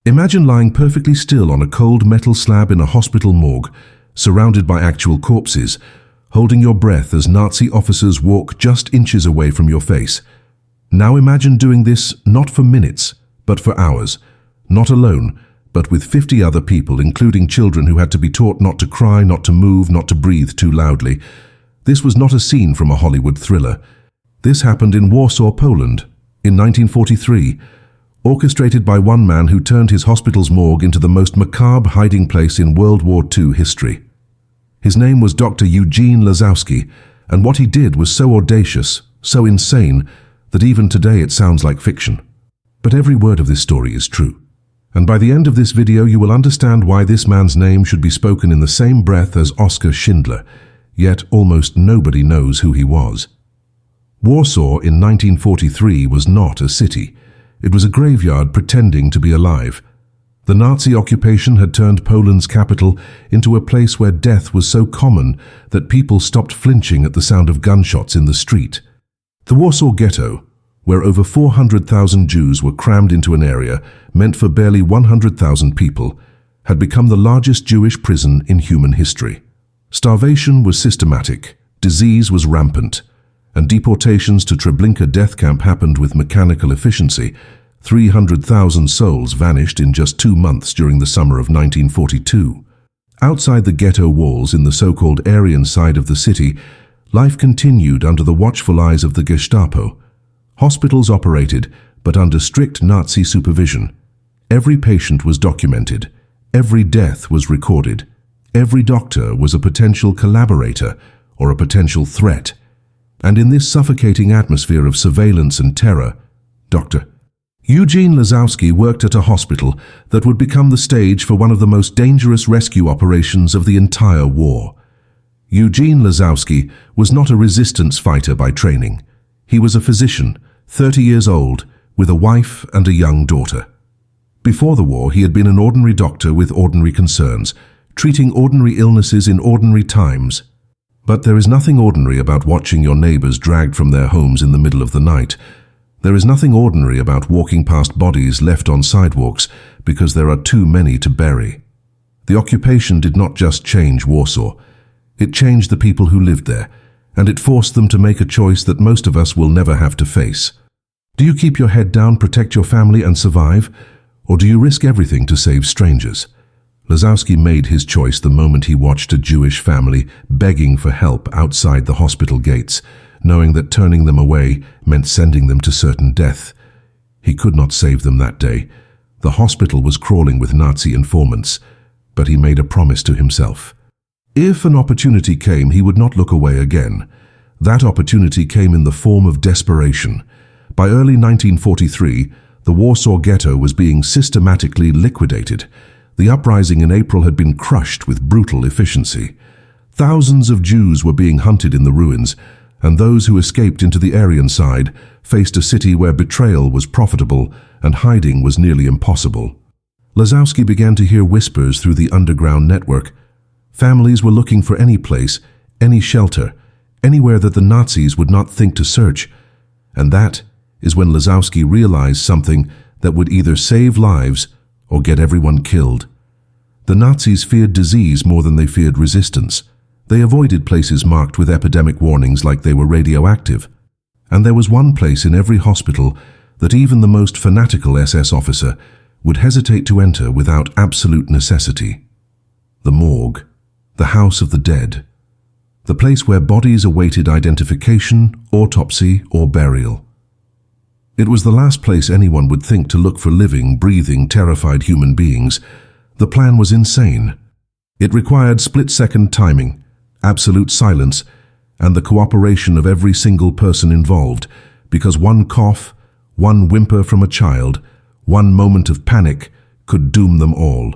Imagine lying perfectly still on a cold metal slab in a hospital morgue, surrounded by actual corpses, holding your breath as Nazi officers walk just inches away from your face. Now imagine doing this not for minutes, but for hours, not alone, but with 50 other people, including children who had to be taught not to cry, not to move, not to breathe too loudly. This was not a scene from a Hollywood thriller. This happened in Warsaw, Poland, in 1943, orchestrated by one man who turned his hospital's morgue into the most macabre hiding place in World War II history. His name was Dr. Eugene Lazowski, and what he did was so audacious, so insane, that even today it sounds like fiction. But every word of this story is true. And by the end of this video you will understand why this man's name should be spoken in the same breath as Oskar Schindler, yet almost nobody knows who he was. Warsaw in 1943 was not a city. It was a graveyard pretending to be alive. The Nazi occupation had turned Poland's capital into a place where death was so common that people stopped flinching at the sound of gunshots in the street. The Warsaw Ghetto, where over 400,000 Jews were crammed into an area meant for barely 100,000 people, had become the largest Jewish prison in human history. Starvation was systematic, disease was rampant, and deportations to Treblinka death camp happened with mechanical efficiency. 300,000 souls vanished in just 2 months during the summer of 1942. Outside the ghetto walls in the so-called Aryan side of the city, life continued under the watchful eyes of the Gestapo. Hospitals operated, but under strict Nazi supervision. Every patient was documented. Every death was recorded. Every doctor was a potential collaborator or a potential threat. And in this suffocating atmosphere of surveillance and terror, Dr. Eugene Lazowski worked at a hospital that would become the stage for one of the most dangerous rescue operations of the entire war. Eugene Lazowski was not a resistance fighter by training. He was a physician, 30 years old, with a wife and a young daughter. Before the war, he had been an ordinary doctor with ordinary concerns, treating ordinary illnesses in ordinary times. But there is nothing ordinary about watching your neighbors dragged from their homes in the middle of the night. There is nothing ordinary about walking past bodies left on sidewalks because there are too many to bury. The occupation did not just change Warsaw. It changed the people who lived there, and it forced them to make a choice that most of us will never have to face. Do you keep your head down, protect your family and survive, or do you risk everything to save strangers? Lazowski made his choice the moment he watched a Jewish family begging for help outside the hospital gates, knowing that turning them away meant sending them to certain death. He could not save them that day. The hospital was crawling with Nazi informants, but he made a promise to himself. If an opportunity came, he would not look away again. That opportunity came in the form of desperation. By early 1943, the Warsaw Ghetto was being systematically liquidated. The uprising in April had been crushed with brutal efficiency. Thousands of Jews were being hunted in the ruins, and those who escaped into the Aryan side faced a city where betrayal was profitable and hiding was nearly impossible. Lazowski began to hear whispers through the underground network. Families were looking for any place, any shelter, anywhere that the Nazis would not think to search. And that is when Lazowski realized something that would either save lives or get everyone killed. The Nazis feared disease more than they feared resistance. They avoided places marked with epidemic warnings like they were radioactive. And there was one place in every hospital that even the most fanatical SS officer would hesitate to enter without absolute necessity. The morgue, the house of the dead, the place where bodies awaited identification, autopsy, or burial. It was the last place anyone would think to look for living, breathing, terrified human beings. The plan was insane. It required split-second timing, absolute silence, and the cooperation of every single person involved, because one cough, one whimper from a child, one moment of panic could doom them all.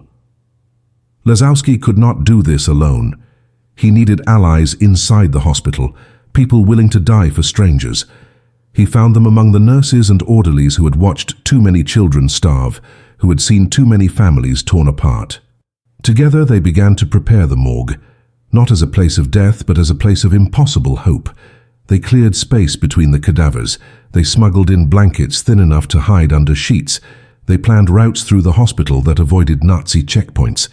Lazowski could not do this alone. He needed allies inside the hospital, people willing to die for strangers. He found them among the nurses and orderlies who had watched too many children starve, who had seen too many families torn apart. Together they began to prepare the morgue, not as a place of death, but as a place of impossible hope. They cleared space between the cadavers. They smuggled in blankets thin enough to hide under sheets. They planned routes through the hospital that avoided Nazi checkpoints.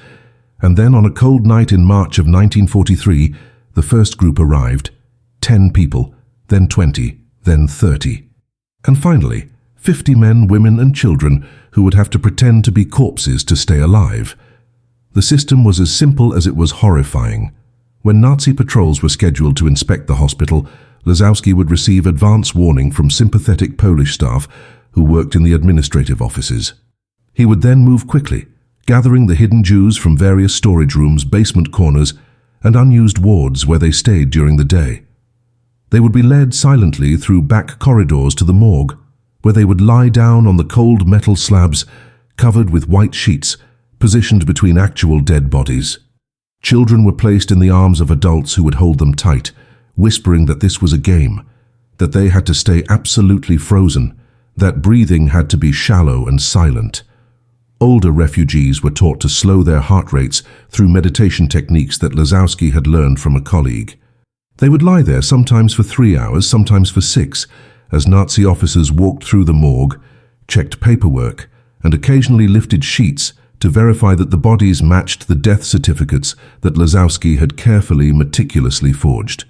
And then on a cold night in March of 1943, the first group arrived. 10 people, then 20, then 30. And finally, 50 men, women and children who would have to pretend to be corpses to stay alive. The system was as simple as it was horrifying. When Nazi patrols were scheduled to inspect the hospital, Lazowski would receive advance warning from sympathetic Polish staff who worked in the administrative offices. He would then move quickly, gathering the hidden Jews from various storage rooms, basement corners, and unused wards where they stayed during the day. They would be led silently through back corridors to the morgue, where they would lie down on the cold metal slabs, covered with white sheets, positioned between actual dead bodies. Children were placed in the arms of adults who would hold them tight, whispering that this was a game, that they had to stay absolutely frozen, that breathing had to be shallow and silent. Older refugees were taught to slow their heart rates through meditation techniques that Lazowski had learned from a colleague. They would lie there sometimes for 3 hours, sometimes for 6, as Nazi officers walked through the morgue, checked paperwork, and occasionally lifted sheets to verify that the bodies matched the death certificates that Lazowski had carefully, meticulously forged.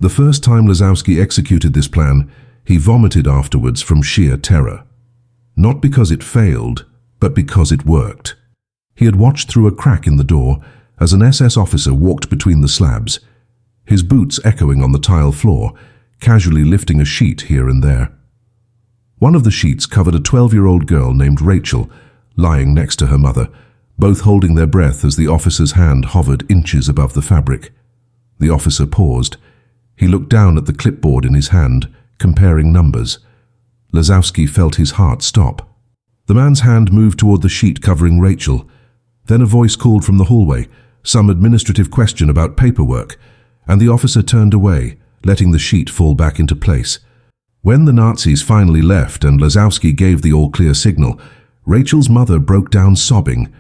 The first time Lazowski executed this plan, he vomited afterwards from sheer terror. Not because it failed, but because it worked. He had watched through a crack in the door as an SS officer walked between the slabs, his boots echoing on the tile floor, casually lifting a sheet here and there. One of the sheets covered a 12-year-old girl named Rachel, lying next to her mother, both holding their breath as the officer's hand hovered inches above the fabric. The officer paused. He looked down at the clipboard in his hand, comparing numbers. Lazowski felt his heart stop. The man's hand moved toward the sheet covering Rachel. Then a voice called from the hallway, some administrative question about paperwork, and the officer turned away, letting the sheet fall back into place. When the Nazis finally left and Lazowski gave the all-clear signal, Rachel's mother broke down sobbing,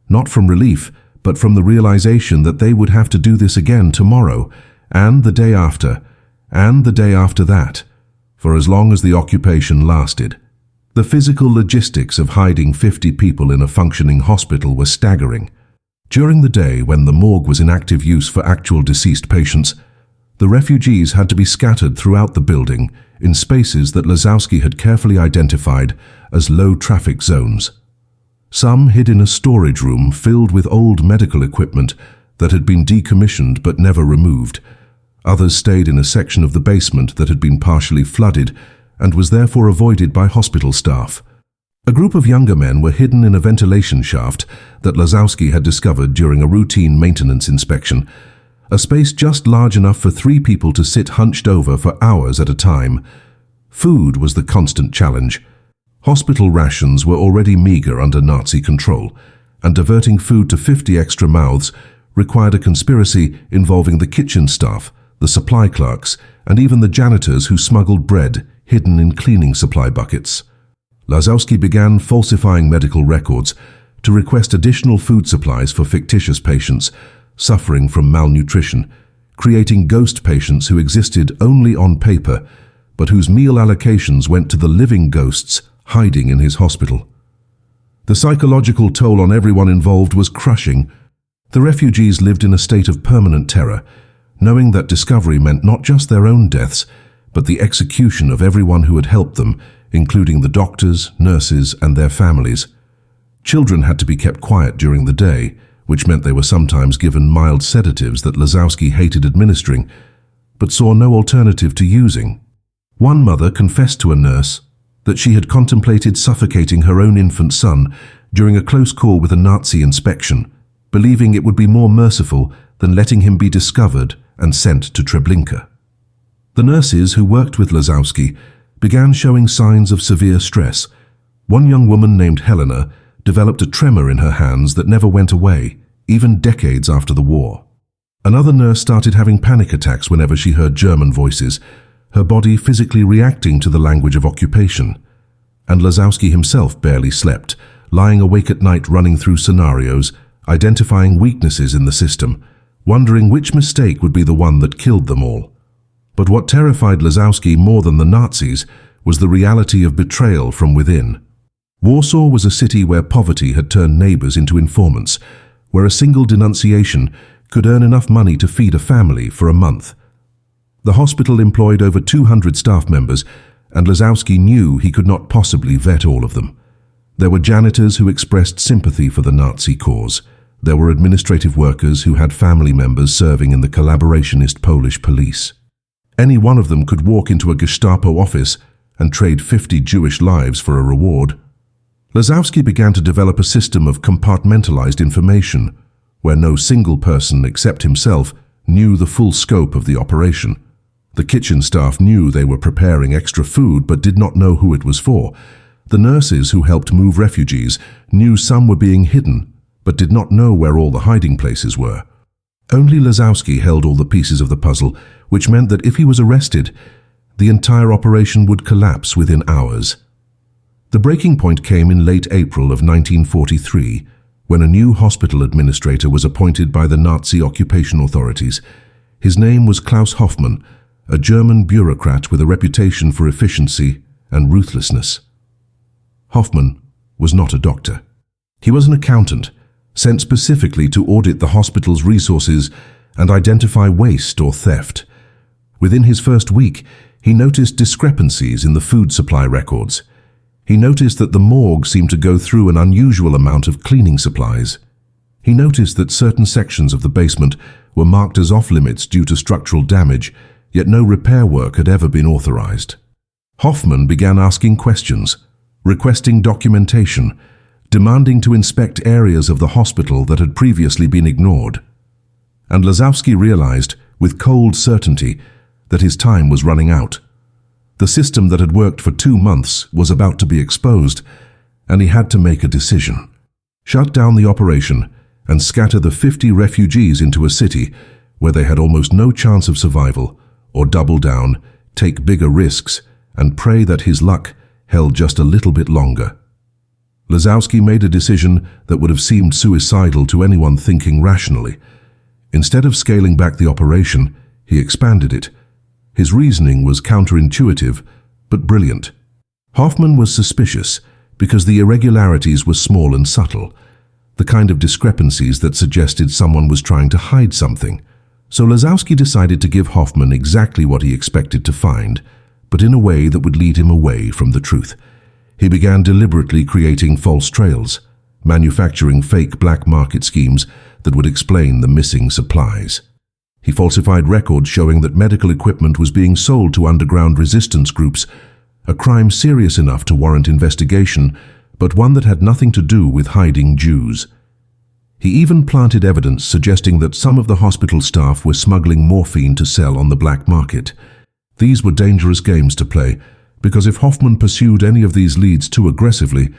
not from relief, but from the realization that they would have to do this again tomorrow, and the day after, and the day after that, for as long as the occupation lasted. The physical logistics of hiding 50 people in a functioning hospital were staggering. During the day, when the morgue was in active use for actual deceased patients, the refugees had to be scattered throughout the building in spaces that Lazowski had carefully identified as low-traffic zones. Some hid in a storage room filled with old medical equipment that had been decommissioned but never removed. Others stayed in a section of the basement that had been partially flooded and was therefore avoided by hospital staff. A group of younger men were hidden in a ventilation shaft that Lazowski had discovered during a routine maintenance inspection, a space just large enough for 3 people to sit hunched over for hours at a time. Food was the constant challenge. Hospital rations were already meager under Nazi control, and diverting food to 50 extra mouths required a conspiracy involving the kitchen staff, the supply clerks, and even the janitors who smuggled bread hidden in cleaning supply buckets. Lazowski began falsifying medical records to request additional food supplies for fictitious patients suffering from malnutrition, creating ghost patients who existed only on paper, but whose meal allocations went to the living ghosts hiding in his hospital. The psychological toll on everyone involved was crushing. The refugees lived in a state of permanent terror, knowing that discovery meant not just their own deaths, but the execution of everyone who had helped them, including the doctors, nurses, and their families. Children had to be kept quiet during the day, which meant they were sometimes given mild sedatives that Lazowski hated administering, but saw no alternative to using. One mother confessed to a nurse that she had contemplated suffocating her own infant son during a close call with a Nazi inspection, believing it would be more merciful than letting him be discovered and sent to Treblinka. The nurses who worked with Lazowski began showing signs of severe stress. One young woman named Helena developed a tremor in her hands that never went away, even decades after the war. Another nurse started having panic attacks whenever she heard German voices, her body physically reacting to the language of occupation. And Lazowski himself barely slept, lying awake at night running through scenarios, identifying weaknesses in the system, wondering which mistake would be the one that killed them all. But what terrified Lazowski more than the Nazis was the reality of betrayal from within. Warsaw was a city where poverty had turned neighbors into informants, where a single denunciation could earn enough money to feed a family for a month. The hospital employed over 200 staff members, and Lazowski knew he could not possibly vet all of them. There were janitors who expressed sympathy for the Nazi cause. There were administrative workers who had family members serving in the collaborationist Polish police. Any one of them could walk into a Gestapo office and trade 50 Jewish lives for a reward. Lazowski began to develop a system of compartmentalized information, where no single person except himself knew the full scope of the operation. The kitchen staff knew they were preparing extra food but did not know who it was for. The nurses who helped move refugees knew some were being hidden but did not know where all the hiding places were. Only Lazowski held all the pieces of the puzzle, which meant that if he was arrested, the entire operation would collapse within hours. The breaking point came in late April of 1943, when a new hospital administrator was appointed by the Nazi occupation authorities. His name was Klaus Hoffmann, a German bureaucrat with a reputation for efficiency and ruthlessness. Hoffmann was not a doctor. He was an accountant, sent specifically to audit the hospital's resources and identify waste or theft. Within his first week, he noticed discrepancies in the food supply records. He noticed that the morgue seemed to go through an unusual amount of cleaning supplies. He noticed that certain sections of the basement were marked as off-limits due to structural damage, yet no repair work had ever been authorized. Hoffmann began asking questions, requesting documentation, demanding to inspect areas of the hospital that had previously been ignored. And Lazowski realized, with cold certainty, that his time was running out. The system that had worked for 2 months was about to be exposed, and he had to make a decision. Shut down the operation and scatter the 50 refugees into a city where they had almost no chance of survival, or double down, take bigger risks, and pray that his luck held just a little bit longer. Lazowski made a decision that would have seemed suicidal to anyone thinking rationally. Instead of scaling back the operation, he expanded it. His reasoning was counterintuitive, but brilliant. Hoffmann was suspicious because the irregularities were small and subtle, the kind of discrepancies that suggested someone was trying to hide something. So Lazowski decided to give Hoffmann exactly what he expected to find, but in a way that would lead him away from the truth. He began deliberately creating false trails, manufacturing fake black market schemes that would explain the missing supplies. He falsified records showing that medical equipment was being sold to underground resistance groups, a crime serious enough to warrant investigation, but one that had nothing to do with hiding Jews. He even planted evidence suggesting that some of the hospital staff were smuggling morphine to sell on the black market. These were dangerous games to play, because if Hoffmann pursued any of these leads too aggressively,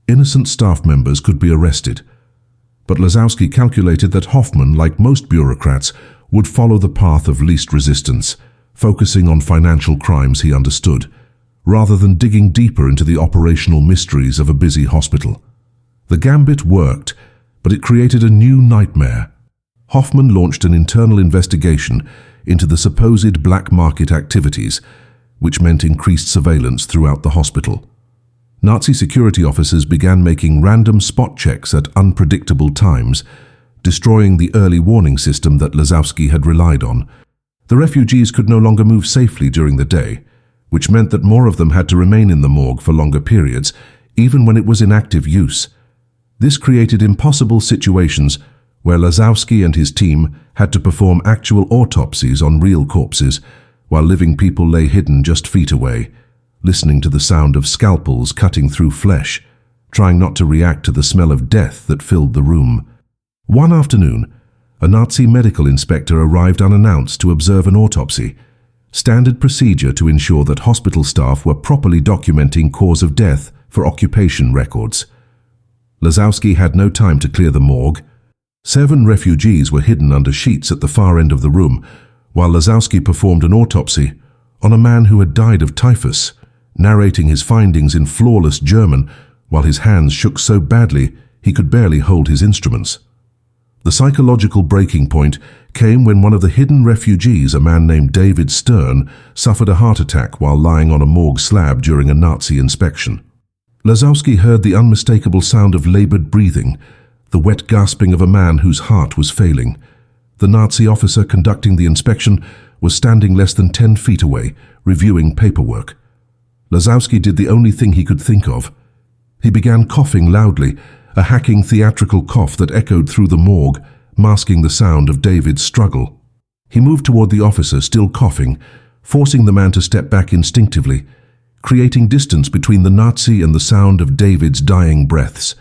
innocent staff members could be arrested. But Lazowski calculated that Hoffmann, like most bureaucrats, would follow the path of least resistance, focusing on financial crimes he understood, rather than digging deeper into the operational mysteries of a busy hospital. The gambit worked, but it created a new nightmare. Hoffmann launched an internal investigation into the supposed black market activities, which meant increased surveillance throughout the hospital. Nazi security officers began making random spot checks at unpredictable times, destroying the early warning system that Lazowski had relied on. The refugees could no longer move safely during the day, which meant that more of them had to remain in the morgue for longer periods, even when it was in active use. This created impossible situations where Lazowski and his team had to perform actual autopsies on real corpses, while living people lay hidden just feet away, listening to the sound of scalpels cutting through flesh, trying not to react to the smell of death that filled the room. One afternoon, a Nazi medical inspector arrived unannounced to observe an autopsy, standard procedure to ensure that hospital staff were properly documenting cause of death for occupation records. Lazowski had no time to clear the morgue. 7 refugees were hidden under sheets at the far end of the room, while Lazowski performed an autopsy on a man who had died of typhus, narrating his findings in flawless German while his hands shook so badly he could barely hold his instruments. The psychological breaking point came when one of the hidden refugees, a man named David Stern, suffered a heart attack while lying on a morgue slab during a Nazi inspection. Lazowski heard the unmistakable sound of labored breathing, the wet gasping of a man whose heart was failing. The Nazi officer conducting the inspection was standing less than 10 feet away, reviewing paperwork. Lazowski did the only thing he could think of. He began coughing loudly, a hacking theatrical cough that echoed through the morgue, masking the sound of David's struggle. He moved toward the officer, still coughing, forcing the man to step back instinctively, creating distance between the Nazi and the sound of David's dying breaths.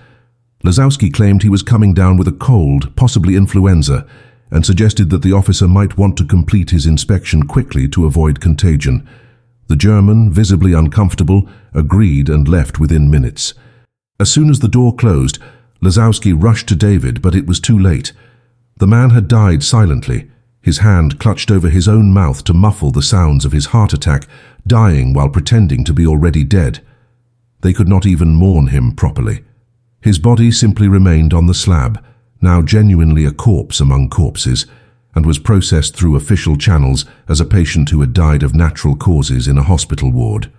Lazowski claimed he was coming down with a cold, possibly influenza, and suggested that the officer might want to complete his inspection quickly to avoid contagion. The German, visibly uncomfortable, agreed and left within minutes. As soon as the door closed, Lazowski rushed to David, but it was too late. The man had died silently, his hand clutched over his own mouth to muffle the sounds of his heart attack, dying while pretending to be already dead. They could not even mourn him properly. His body simply remained on the slab, now genuinely a corpse among corpses, and was processed through official channels as a patient who had died of natural causes in a hospital ward.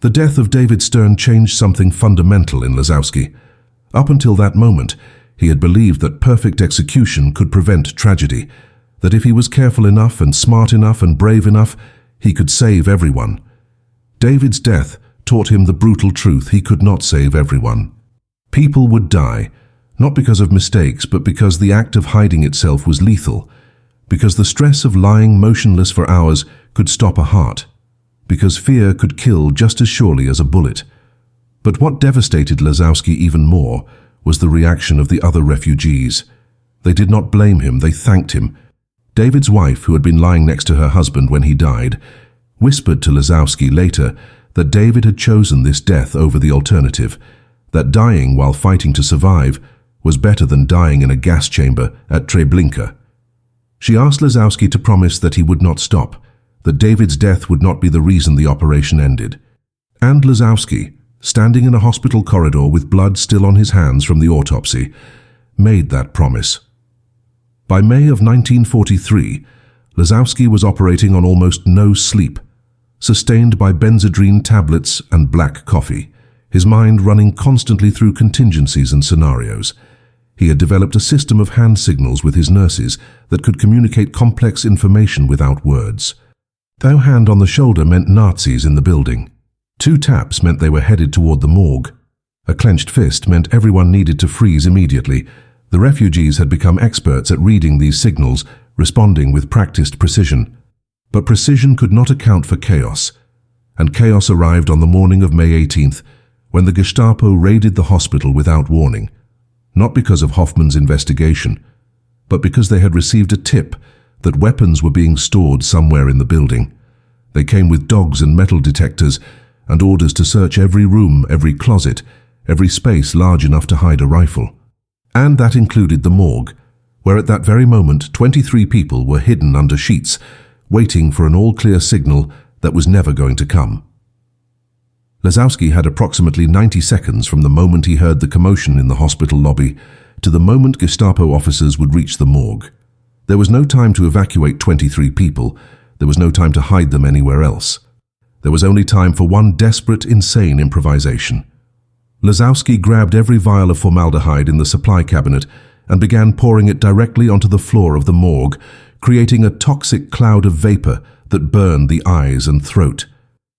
The death of David Stern changed something fundamental in Lazowski. Up until that moment, he had believed that perfect execution could prevent tragedy, that if he was careful enough and smart enough and brave enough, he could save everyone. David's death taught him the brutal truth: he could not save everyone. People would die, not because of mistakes, but because the act of hiding itself was lethal, because the stress of lying motionless for hours could stop a heart, because fear could kill just as surely as a bullet. But what devastated Lazowski even more was the reaction of the other refugees. They did not blame him, they thanked him. David's wife, who had been lying next to her husband when he died, whispered to Lazowski later that David had chosen this death over the alternative, that dying while fighting to survive was better than dying in a gas chamber at Treblinka. She asked Lazowski to promise that he would not stop, that David's death would not be the reason the operation ended. And Lazowski, standing in a hospital corridor with blood still on his hands from the autopsy, made that promise. By May of 1943, Lazowski was operating on almost no sleep, sustained by benzodrine tablets and black coffee, his mind running constantly through contingencies and scenarios. He had developed a system of hand signals with his nurses that could communicate complex information without words. A hand on the shoulder meant Nazis in the building. 2 taps meant they were headed toward the morgue. A clenched fist meant everyone needed to freeze immediately. The refugees had become experts at reading these signals, responding with practiced precision. But precision could not account for chaos. And chaos arrived on the morning of May 18th, when the Gestapo raided the hospital without warning. Not because of Hoffman's investigation, but because they had received a tip that weapons were being stored somewhere in the building. They came with dogs and metal detectors and orders to search every room, every closet, every space large enough to hide a rifle. And that included the morgue, where at that very moment 23 people were hidden under sheets, waiting for an all-clear signal that was never going to come. Lazowski had approximately 90 seconds from the moment he heard the commotion in the hospital lobby to the moment Gestapo officers would reach the morgue. There was no time to evacuate 23 people. There was no time to hide them anywhere else. There was only time for one desperate, insane improvisation. Lazowski grabbed every vial of formaldehyde in the supply cabinet and began pouring it directly onto the floor of the morgue, creating a toxic cloud of vapor that burned the eyes and throat.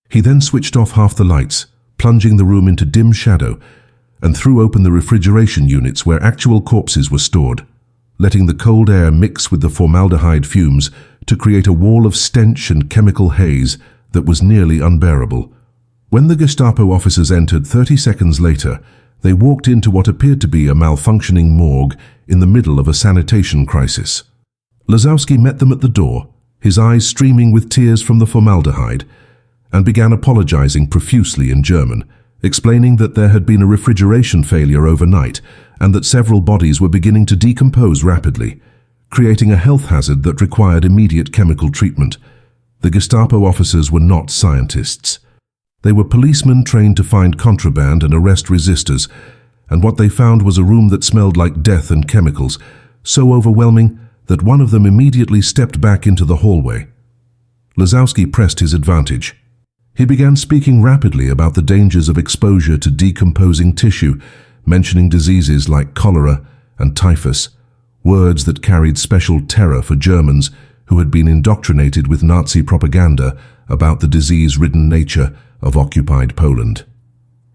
He then switched off half the lights, plunging the room into dim shadow, and threw open the refrigeration units where actual corpses were stored, letting the cold air mix with the formaldehyde fumes to create a wall of stench and chemical haze that was nearly unbearable. When the Gestapo officers entered 30 seconds later, they walked into what appeared to be a malfunctioning morgue in the middle of a sanitation crisis. Lazowski met them at the door, his eyes streaming with tears from the formaldehyde, and began apologizing profusely in German, explaining that there had been a refrigeration failure overnight and that several bodies were beginning to decompose rapidly, creating a health hazard that required immediate chemical treatment. The Gestapo officers were not scientists. They were policemen trained to find contraband and arrest resistors, and what they found was a room that smelled like death and chemicals, so overwhelming that one of them immediately stepped back into the hallway. Lazowski pressed his advantage. He began speaking rapidly about the dangers of exposure to decomposing tissue, mentioning diseases like cholera and typhus, words that carried special terror for Germans who had been indoctrinated with Nazi propaganda about the disease-ridden nature of occupied Poland.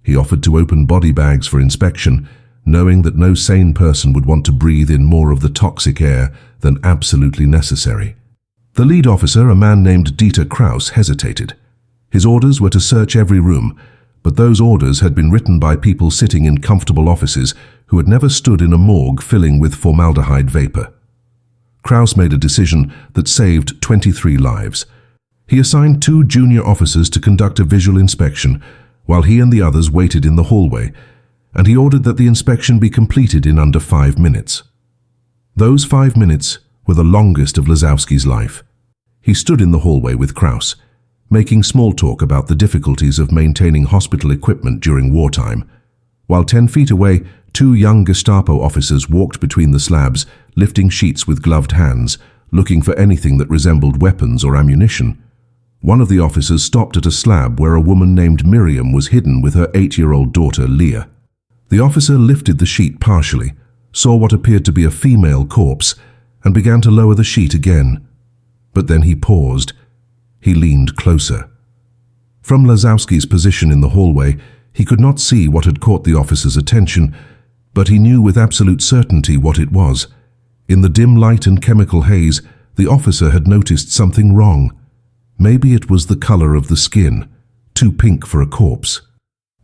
He offered to open body bags for inspection, knowing that no sane person would want to breathe in more of the toxic air than absolutely necessary. The lead officer, a man named Dieter Kraus, hesitated. His orders were to search every room, but those orders had been written by people sitting in comfortable offices who had never stood in a morgue filling with formaldehyde vapor. Kraus made a decision that saved 23 lives. He assigned 2 junior officers to conduct a visual inspection, while he and the others waited in the hallway, and he ordered that the inspection be completed in under 5 minutes. Those 5 minutes were the longest of Lazowski's life. He stood in the hallway with Kraus, making small talk about the difficulties of maintaining hospital equipment during wartime, while 10 feet away, 2 young Gestapo officers walked between the slabs, lifting sheets with gloved hands, looking for anything that resembled weapons or ammunition. One of the officers stopped at a slab where a woman named Miriam was hidden with her 8-year-old daughter, Leah. The officer lifted the sheet partially, saw what appeared to be a female corpse, and began to lower the sheet again. But then he paused. He leaned closer. From Lazowski's position in the hallway, he could not see what had caught the officer's attention, but he knew with absolute certainty what it was. In the dim light and chemical haze, the officer had noticed something wrong. Maybe it was the color of the skin, too pink for a corpse.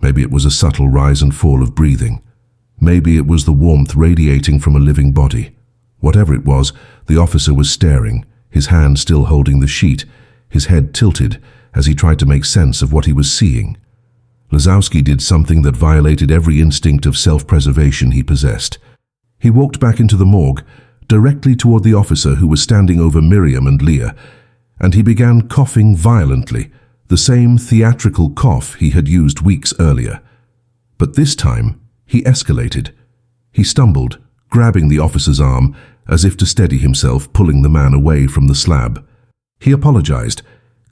Maybe it was a subtle rise and fall of breathing. Maybe it was the warmth radiating from a living body. Whatever it was, the officer was staring, his hand still holding the sheet, his head tilted as he tried to make sense of what he was seeing. Lazowski did something that violated every instinct of self-preservation he possessed. He walked back into the morgue, directly toward the officer who was standing over Miriam and Leah, and he began coughing violently, the same theatrical cough he had used weeks earlier. But this time, he escalated. He stumbled, grabbing the officer's arm, as if to steady himself, pulling the man away from the slab. He apologized,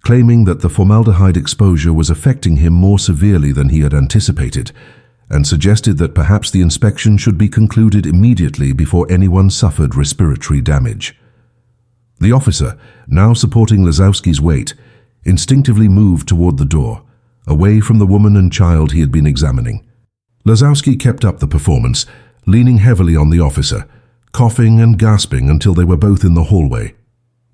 claiming that the formaldehyde exposure was affecting him more severely than he had anticipated, and suggested that perhaps the inspection should be concluded immediately before anyone suffered respiratory damage. The officer, now supporting Lazowski's weight, instinctively moved toward the door, away from the woman and child he had been examining. Lazowski kept up the performance, leaning heavily on the officer, coughing and gasping until they were both in the hallway.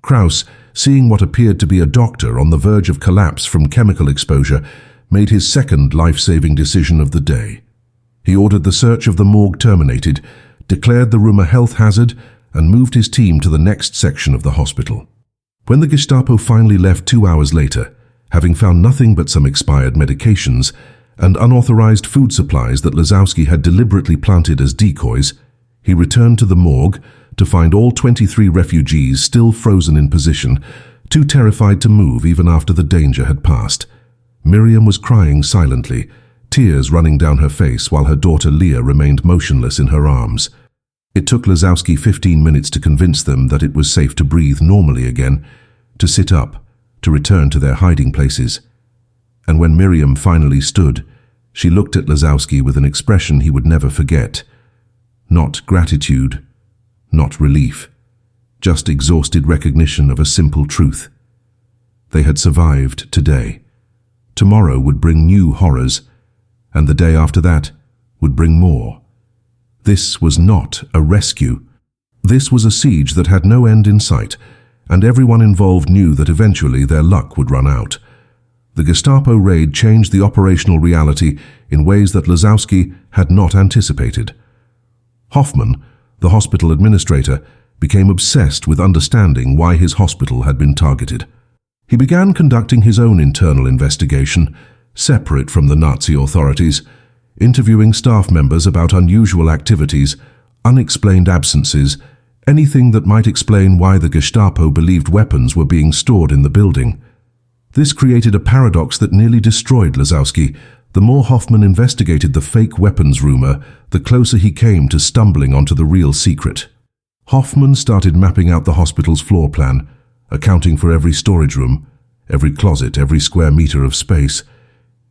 Kraus, seeing what appeared to be a doctor on the verge of collapse from chemical exposure, made his second life-saving decision of the day. He ordered the search of the morgue terminated, declared the room a health hazard, and moved his team to the next section of the hospital. When the Gestapo finally left 2 hours later, having found nothing but some expired medications and unauthorized food supplies that Lazowski had deliberately planted as decoys, he returned to the morgue to find all 23 refugees still frozen in position, too terrified to move even after the danger had passed. Miriam was crying silently, tears running down her face while her daughter Leah remained motionless in her arms. It took Lazowski 15 minutes to convince them that it was safe to breathe normally again, to sit up, to return to their hiding places. And when Miriam finally stood, she looked at Lazowski with an expression he would never forget. Not gratitude, not relief, just exhausted recognition of a simple truth. They had survived today. Tomorrow would bring new horrors, and the day after that would bring more. This was not a rescue. This was a siege that had no end in sight, and everyone involved knew that eventually their luck would run out. The Gestapo raid changed the operational reality in ways that Lazowski had not anticipated. Hoffman, the hospital administrator, became obsessed with understanding why his hospital had been targeted. He began conducting his own internal investigation, separate from the Nazi authorities, interviewing staff members about unusual activities, unexplained absences, anything that might explain why the Gestapo believed weapons were being stored in the building. This created a paradox that nearly destroyed Lazowski. The more Hoffman investigated the fake weapons rumor, the closer he came to stumbling onto the real secret. Hoffman started mapping out the hospital's floor plan, accounting for every storage room, every closet, every square meter of space.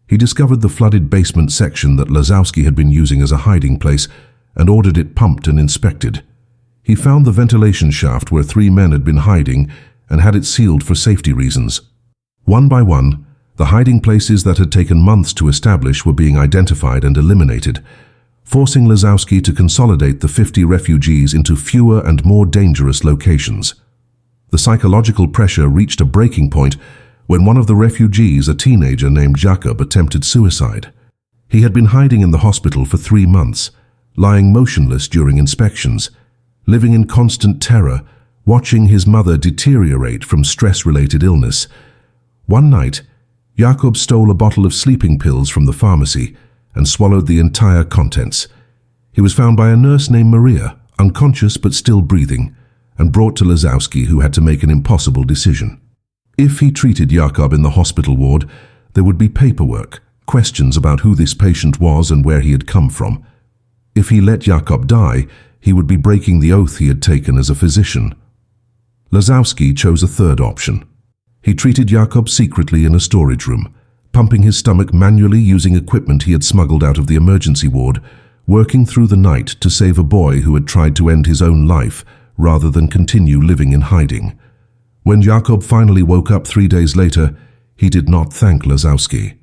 He discovered the flooded basement section that Lazowski had been using as a hiding place and ordered it pumped and inspected. He found the ventilation shaft where 3 men had been hiding and had it sealed for safety reasons. One by one, the hiding places that had taken months to establish were being identified and eliminated, forcing Lazowski to consolidate the 50 refugees into fewer and more dangerous locations. The psychological pressure reached a breaking point when one of the refugees, a teenager named Jakob, attempted suicide. He had been hiding in the hospital for 3 months, lying motionless during inspections, living in constant terror, watching his mother deteriorate from stress-related illness. One night, Jakob stole a bottle of sleeping pills from the pharmacy and swallowed the entire contents. He was found by a nurse named Maria, unconscious but still breathing, and brought to Lazowski, who had to make an impossible decision. If he treated Jakob in the hospital ward, there would be paperwork, questions about who this patient was and where he had come from. If he let Jakob die, he would be breaking the oath he had taken as a physician. Lazowski chose a third option. He treated Jakob secretly in a storage room, pumping his stomach manually using equipment he had smuggled out of the emergency ward, working through the night to save a boy who had tried to end his own life rather than continue living in hiding. When Jakob finally woke up 3 days later, he did not thank Lazowski.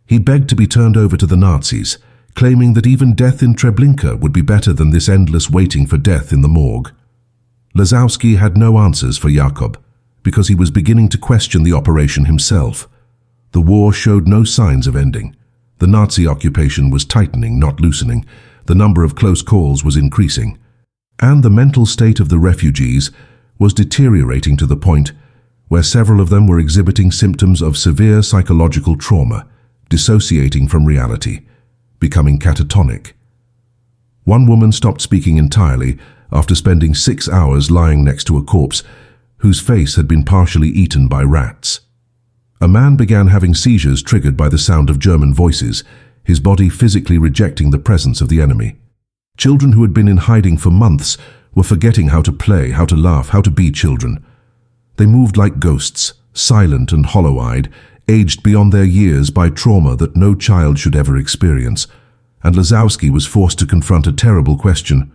He begged to be turned over to the Nazis, claiming that even death in Treblinka would be better than this endless waiting for death in the morgue. Lazowski had no answers for Jakob, because he was beginning to question the operation himself. The war showed no signs of ending. The Nazi occupation was tightening, not loosening. The number of close calls was increasing. And the mental state of the refugees was deteriorating to the point where several of them were exhibiting symptoms of severe psychological trauma, dissociating from reality, becoming catatonic. One woman stopped speaking entirely after spending 6 hours lying next to a corpse whose face had been partially eaten by rats. A man began having seizures triggered by the sound of German voices, his body physically rejecting the presence of the enemy. Children who had been in hiding for months were forgetting how to play, how to laugh, how to be children. They moved like ghosts, silent and hollow-eyed, aged beyond their years by trauma that no child should ever experience. And Lazowski was forced to confront a terrible question.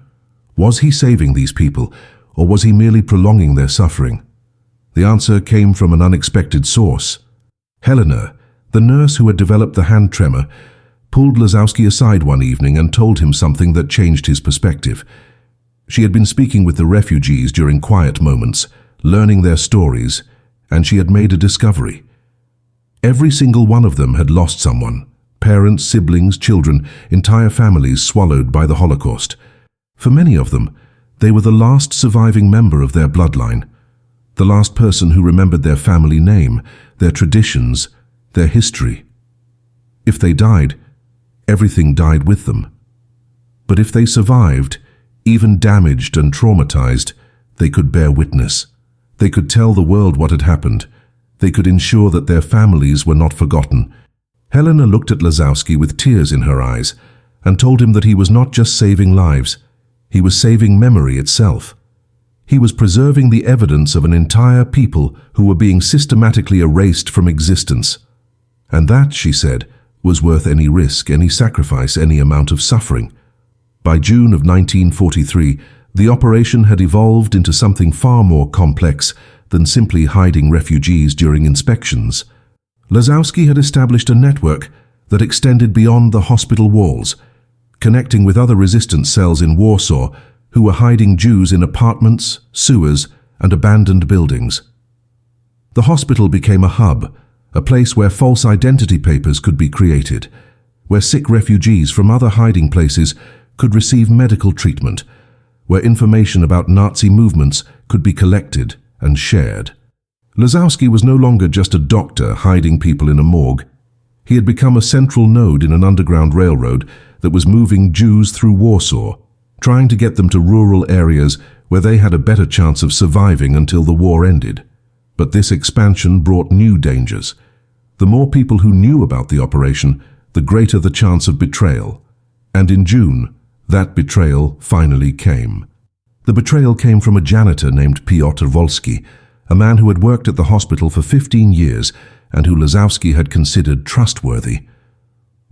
Was he saving these people, or was he merely prolonging their suffering? The answer came from an unexpected source. Helena, the nurse who had developed the hand tremor, pulled Lazowski aside one evening and told him something that changed his perspective. She had been speaking with the refugees during quiet moments, learning their stories, and she had made a discovery. Every single one of them had lost someone: parents, siblings, children, entire families swallowed by the Holocaust. For many of them, they were the last surviving member of their bloodline, the last person who remembered their family name, their traditions, their history. If they died, everything died with them. But if they survived, even damaged and traumatized, they could bear witness. They could tell the world what had happened. They could ensure that their families were not forgotten. Helena looked at Lazowski with tears in her eyes and told him that he was not just saving lives, he was saving memory itself. He was preserving the evidence of an entire people who were being systematically erased from existence. And that, she said, was worth any risk, any sacrifice, any amount of suffering. By June of 1943, the operation had evolved into something far more complex than simply hiding refugees during inspections. Lazowski had established a network that extended beyond the hospital walls, connecting with other resistance cells in Warsaw who were hiding Jews in apartments, sewers, and abandoned buildings. The hospital became a hub, a place where false identity papers could be created, where sick refugees from other hiding places could receive medical treatment, where information about Nazi movements could be collected and shared. Lazowski was no longer just a doctor hiding people in a morgue. He had become a central node in an underground railroad that was moving Jews through Warsaw, trying to get them to rural areas where they had a better chance of surviving until the war ended. But this expansion brought new dangers. The more people who knew about the operation, the greater the chance of betrayal. And in June, that betrayal finally came. The betrayal came from a janitor named Piotr Wolski, a man who had worked at the hospital for 15 years and who Lazowski had considered trustworthy.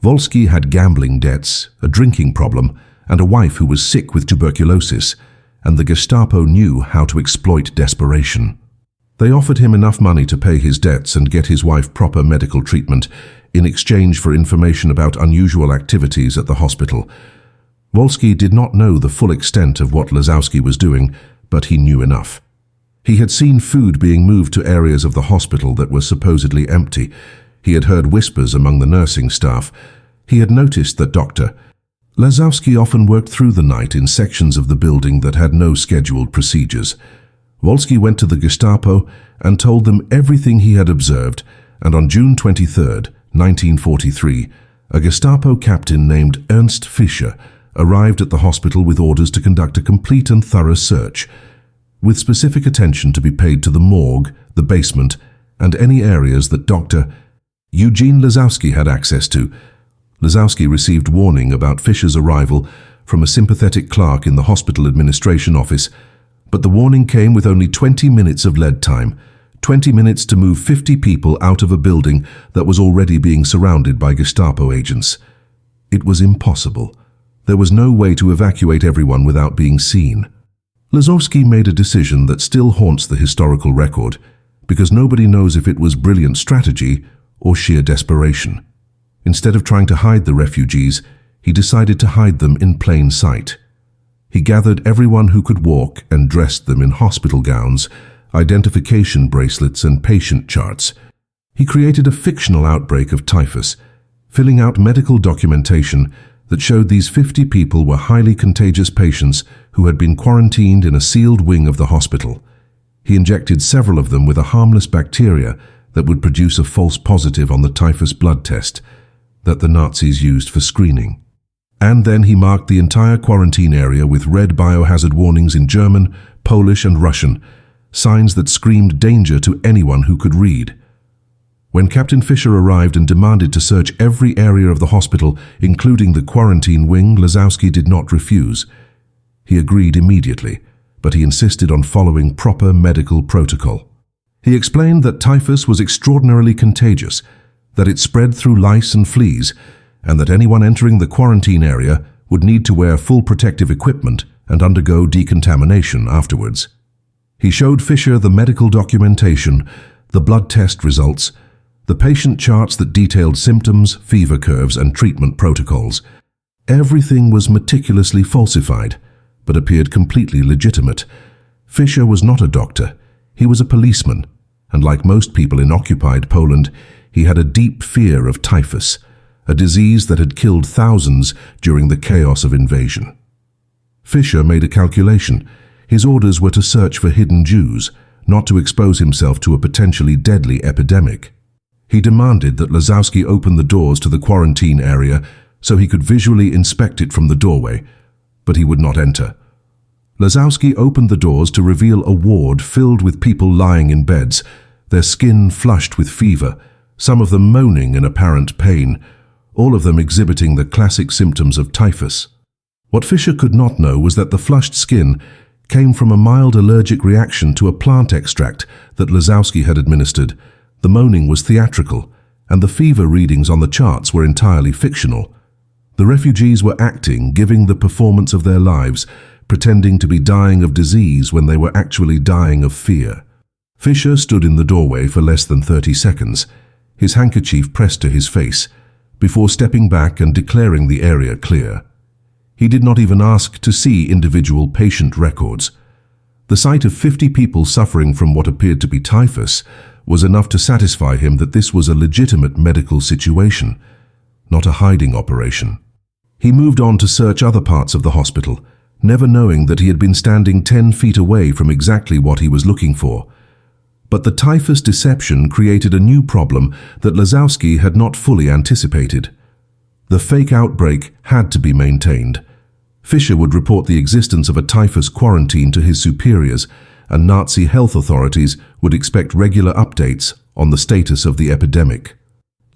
Wolski had gambling debts, a drinking problem, and a wife who was sick with tuberculosis, and the Gestapo knew how to exploit desperation. They offered him enough money to pay his debts and get his wife proper medical treatment in exchange for information about unusual activities at the hospital. Wolski did not know the full extent of what Lazowski was doing, but he knew enough. He had seen food being moved to areas of the hospital that were supposedly empty. He had heard whispers among the nursing staff. He had noticed that Dr. Lazowski often worked through the night in sections of the building that had no scheduled procedures. Wolski went to the Gestapo and told them everything he had observed, and on June 23, 1943, a Gestapo captain named Ernst Fischer arrived at the hospital with orders to conduct a complete and thorough search, with specific attention to be paid to the morgue, the basement, and any areas that Dr. Eugene Lazowski had access to. Lazowski received warning about Fischer's arrival from a sympathetic clerk in the hospital administration office, but the warning came with only 20 minutes of lead time, 20 minutes to move 50 people out of a building that was already being surrounded by Gestapo agents. It was impossible. There was no way to evacuate everyone without being seen. Lazowski made a decision that still haunts the historical record, because nobody knows if it was brilliant strategy or sheer desperation. Instead of trying to hide the refugees, he decided to hide them in plain sight. He gathered everyone who could walk and dressed them in hospital gowns, identification bracelets, and patient charts. He created a fictional outbreak of typhus, filling out medical documentation that showed these 50 people were highly contagious patients who had been quarantined in a sealed wing of the hospital. He injected several of them with a harmless bacteria that would produce a false positive on the typhus blood test that the Nazis used for screening. And then he marked the entire quarantine area with red biohazard warnings in German, Polish, and Russian, signs that screamed danger to anyone who could read. When Captain Fischer arrived and demanded to search every area of the hospital, including the quarantine wing, Lazowski did not refuse. He agreed immediately, but he insisted on following proper medical protocol. He explained that typhus was extraordinarily contagious, that it spread through lice and fleas, and that anyone entering the quarantine area would need to wear full protective equipment and undergo decontamination afterwards. He showed Fischer the medical documentation, the blood test results, the patient charts that detailed symptoms, fever curves, and treatment protocols. Everything was meticulously falsified, but appeared completely legitimate. Fischer was not a doctor. He was a policeman, and like most people in occupied Poland, he had a deep fear of typhus, a disease that had killed thousands during the chaos of invasion. Fischer made a calculation. His orders were to search for hidden Jews, not to expose himself to a potentially deadly epidemic. He demanded that Lazowski open the doors to the quarantine area so he could visually inspect it from the doorway, but he would not enter. Lazowski opened the doors to reveal a ward filled with people lying in beds, their skin flushed with fever, some of them moaning in apparent pain, all of them exhibiting the classic symptoms of typhus. What Fischer could not know was that the flushed skin came from a mild allergic reaction to a plant extract that Lazowski had administered. The moaning was theatrical, and the fever readings on the charts were entirely fictional. The refugees were acting, giving the performance of their lives, pretending to be dying of disease when they were actually dying of fear. Fischer stood in the doorway for less than 30 seconds, his handkerchief pressed to his face, before stepping back and declaring the area clear. He did not even ask to see individual patient records. The sight of 50 people suffering from what appeared to be typhus was enough to satisfy him that this was a legitimate medical situation, not a hiding operation. He moved on to search other parts of the hospital, never knowing that he had been standing 10 feet away from exactly what he was looking for. But the typhus deception created a new problem that Lazowski had not fully anticipated. The fake outbreak had to be maintained. Fischer would report the existence of a typhus quarantine to his superiors, and Nazi health authorities would expect regular updates on the status of the epidemic.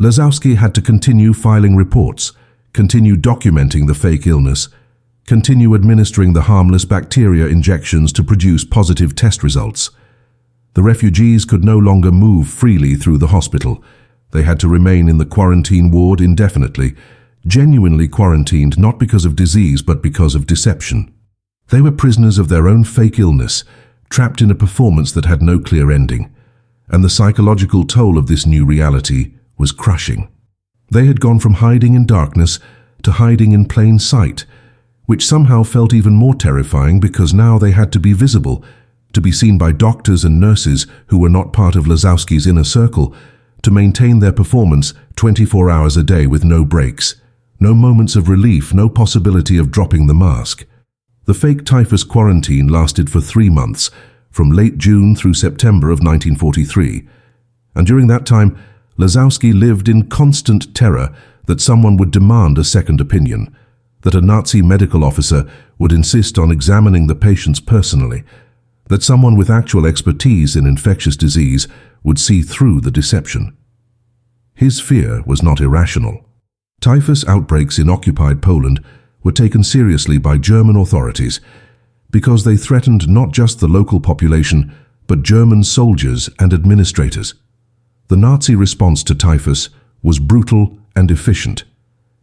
Lazowski had to continue filing reports, continue documenting the fake illness, continue administering the harmless bacteria injections to produce positive test results. The refugees could no longer move freely through the hospital. They had to remain in the quarantine ward indefinitely, genuinely quarantined not because of disease but because of deception. They were prisoners of their own fake illness, trapped in a performance that had no clear ending, and the psychological toll of this new reality was crushing. They had gone from hiding in darkness to hiding in plain sight, which somehow felt even more terrifying because now they had to be visible, to be seen by doctors and nurses who were not part of Lazowski's inner circle, to maintain their performance 24 hours a day with no breaks, no moments of relief, no possibility of dropping the mask. The fake typhus quarantine lasted for 3 months, from late June through September of 1943, and during that time, Lazowski lived in constant terror that someone would demand a second opinion, that a Nazi medical officer would insist on examining the patients personally, that someone with actual expertise in infectious disease would see through the deception. His fear was not irrational. Typhus outbreaks in occupied Poland were taken seriously by German authorities because they threatened not just the local population, but German soldiers and administrators. The Nazi response to typhus was brutal and efficient.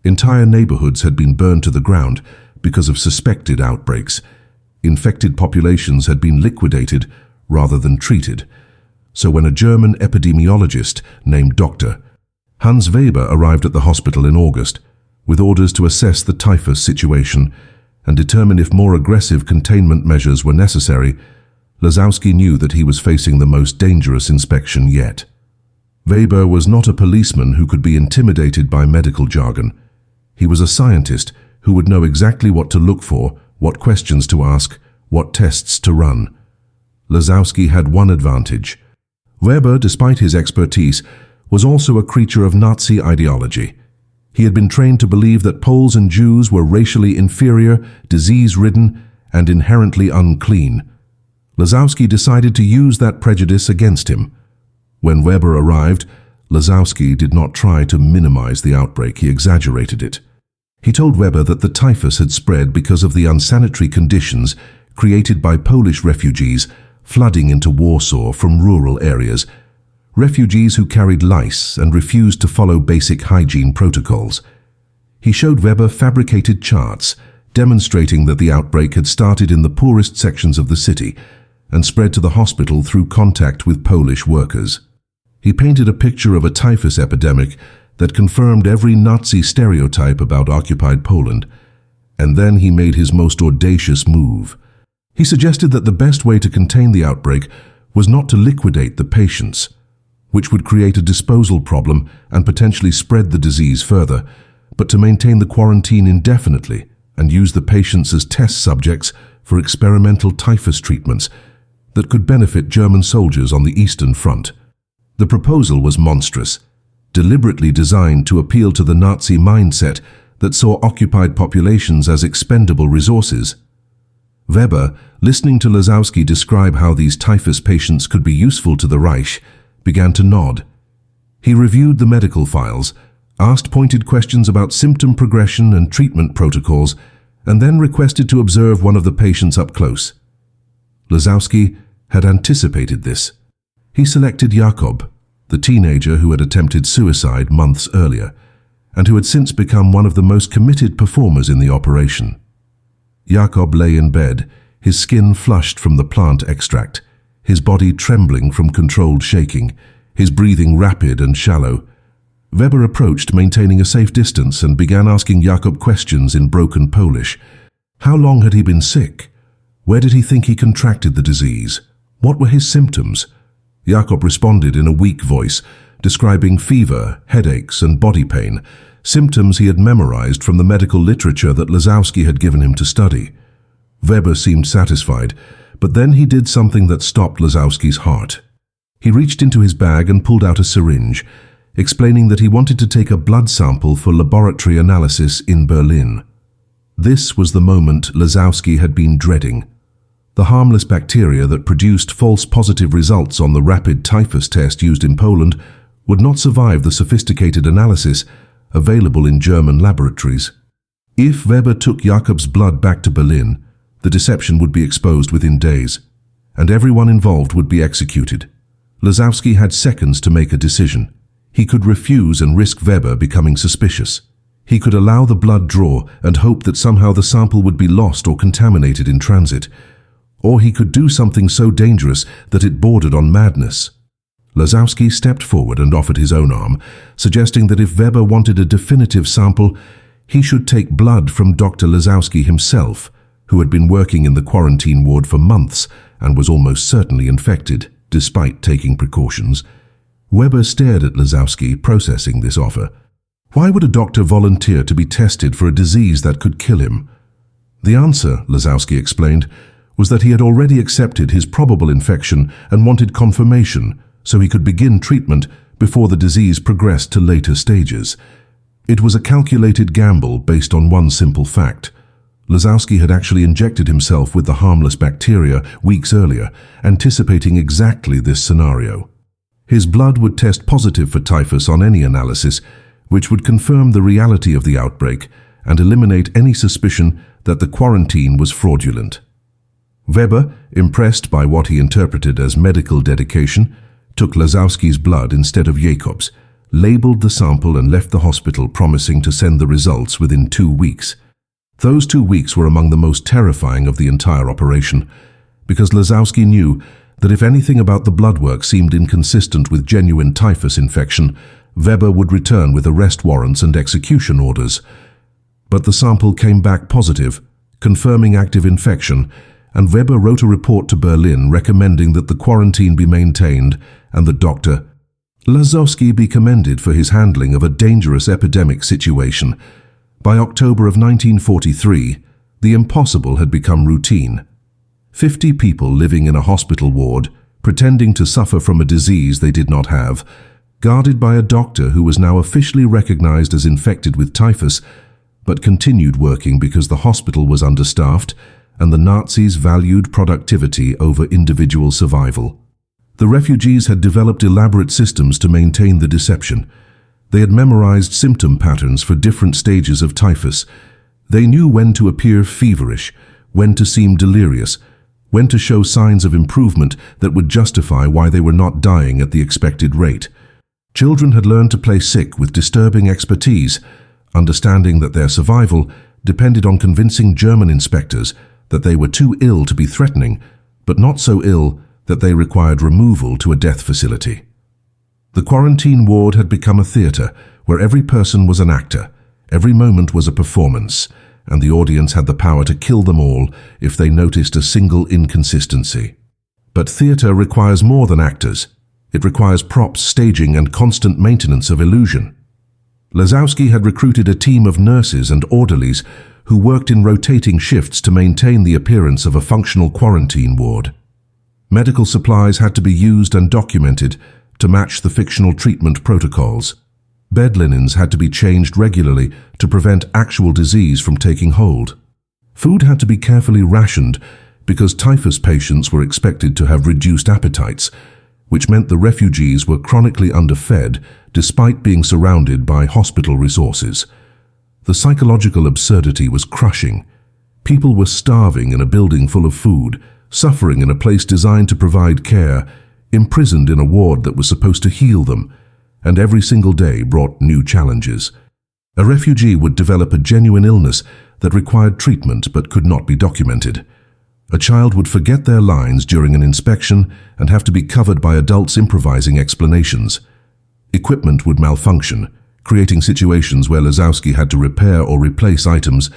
Entire neighborhoods had been burned to the ground because of suspected outbreaks. Infected populations had been liquidated rather than treated. So when a German epidemiologist named Dr. Hans Weber arrived at the hospital in August, with orders to assess the typhus situation and determine if more aggressive containment measures were necessary, Lazowski knew that he was facing the most dangerous inspection yet. Weber was not a policeman who could be intimidated by medical jargon. He was a scientist who would know exactly what to look for, what questions to ask, what tests to run. Lazowski had one advantage. Weber, despite his expertise, was also a creature of Nazi ideology. He had been trained to believe that Poles and Jews were racially inferior, disease-ridden, and inherently unclean. Lazowski decided to use that prejudice against him. When Weber arrived, Lazowski did not try to minimize the outbreak, he exaggerated it. He told Weber that the typhus had spread because of the unsanitary conditions created by Polish refugees flooding into Warsaw from rural areas, refugees who carried lice and refused to follow basic hygiene protocols. He showed Weber fabricated charts demonstrating that the outbreak had started in the poorest sections of the city and spread to the hospital through contact with Polish workers. He painted a picture of a typhus epidemic that confirmed every Nazi stereotype about occupied Poland, and then he made his most audacious move. He suggested that the best way to contain the outbreak was not to liquidate the patients, which would create a disposal problem and potentially spread the disease further, but to maintain the quarantine indefinitely and use the patients as test subjects for experimental typhus treatments that could benefit German soldiers on the Eastern Front. The proposal was monstrous, deliberately designed to appeal to the Nazi mindset that saw occupied populations as expendable resources. Weber, listening to Lazowski describe how these typhus patients could be useful to the Reich, began to nod. He reviewed the medical files, asked pointed questions about symptom progression and treatment protocols, and then requested to observe one of the patients up close. Lazowski had anticipated this. He selected Jakob, the teenager who had attempted suicide months earlier, and who had since become one of the most committed performers in the operation. Jakob lay in bed, his skin flushed from the plant extract, his body trembling from controlled shaking, his breathing rapid and shallow. Weber approached, maintaining a safe distance, and began asking Jakob questions in broken Polish. How long had he been sick? Where did he think he contracted the disease? What were his symptoms? Jakob responded in a weak voice, describing fever, headaches, and body pain, symptoms he had memorized from the medical literature that Lazowski had given him to study. Weber seemed satisfied, but then he did something that stopped Lazowski's heart. He reached into his bag and pulled out a syringe, explaining that he wanted to take a blood sample for laboratory analysis in Berlin. This was the moment Lazowski had been dreading. The harmless bacteria that produced false positive results on the rapid typhus test used in Poland would not survive the sophisticated analysis available in German laboratories. If Weber took Jakob's blood back to Berlin, the deception would be exposed within days, and everyone involved would be executed. Lazowski had seconds to make a decision. He could refuse and risk Weber becoming suspicious. He could allow the blood draw and hope that somehow the sample would be lost or contaminated in transit. Or he could do something so dangerous that it bordered on madness. Lazowski stepped forward and offered his own arm, suggesting that if Weber wanted a definitive sample, he should take blood from Dr. Lazowski himself, who had been working in the quarantine ward for months and was almost certainly infected, despite taking precautions. Weber stared at Lazowski, processing this offer. Why would a doctor volunteer to be tested for a disease that could kill him? The answer, Lazowski explained, was that he had already accepted his probable infection and wanted confirmation so he could begin treatment before the disease progressed to later stages. It was a calculated gamble based on one simple fact. Lazowski had actually injected himself with the harmless bacteria weeks earlier, anticipating exactly this scenario. His blood would test positive for typhus on any analysis, which would confirm the reality of the outbreak and eliminate any suspicion that the quarantine was fraudulent. Weber, impressed by what he interpreted as medical dedication, took Lazowski's blood instead of Jacob's, labeled the sample and left the hospital, promising to send the results within 2 weeks. Those 2 weeks were among the most terrifying of the entire operation, because Lazowski knew that if anything about the blood work seemed inconsistent with genuine typhus infection, Weber would return with arrest warrants and execution orders. But the sample came back positive, confirming active infection, and Weber wrote a report to Berlin recommending that the quarantine be maintained and that Dr. Lazowski be commended for his handling of a dangerous epidemic situation. By October of 1943, the impossible had become routine. 50 people living in a hospital ward, pretending to suffer from a disease they did not have, guarded by a doctor who was now officially recognized as infected with typhus, but continued working because the hospital was understaffed and the Nazis valued productivity over individual survival. The refugees had developed elaborate systems to maintain the deception. They had memorized symptom patterns for different stages of typhus. They knew when to appear feverish, when to seem delirious, when to show signs of improvement that would justify why they were not dying at the expected rate. Children had learned to play sick with disturbing expertise, understanding that their survival depended on convincing German inspectors that they were too ill to be threatening, but not so ill that they required removal to a death facility. The quarantine ward had become a theater where every person was an actor, every moment was a performance, and the audience had the power to kill them all if they noticed a single inconsistency. But theater requires more than actors. It requires props, staging, and constant maintenance of illusion. Lazowski had recruited a team of nurses and orderlies who worked in rotating shifts to maintain the appearance of a functional quarantine ward. Medical supplies had to be used and documented to match the fictional treatment protocols. Bed linens had to be changed regularly to prevent actual disease from taking hold. Food had to be carefully rationed because typhus patients were expected to have reduced appetites, which meant the refugees were chronically underfed despite being surrounded by hospital resources. The psychological absurdity was crushing. People were starving in a building full of food, suffering in a place designed to provide care, imprisoned in a ward that was supposed to heal them, and every single day brought new challenges. A refugee would develop a genuine illness that required treatment but could not be documented. A child would forget their lines during an inspection and have to be covered by adults improvising explanations. Equipment would malfunction, creating situations where Lazowski had to repair or replace items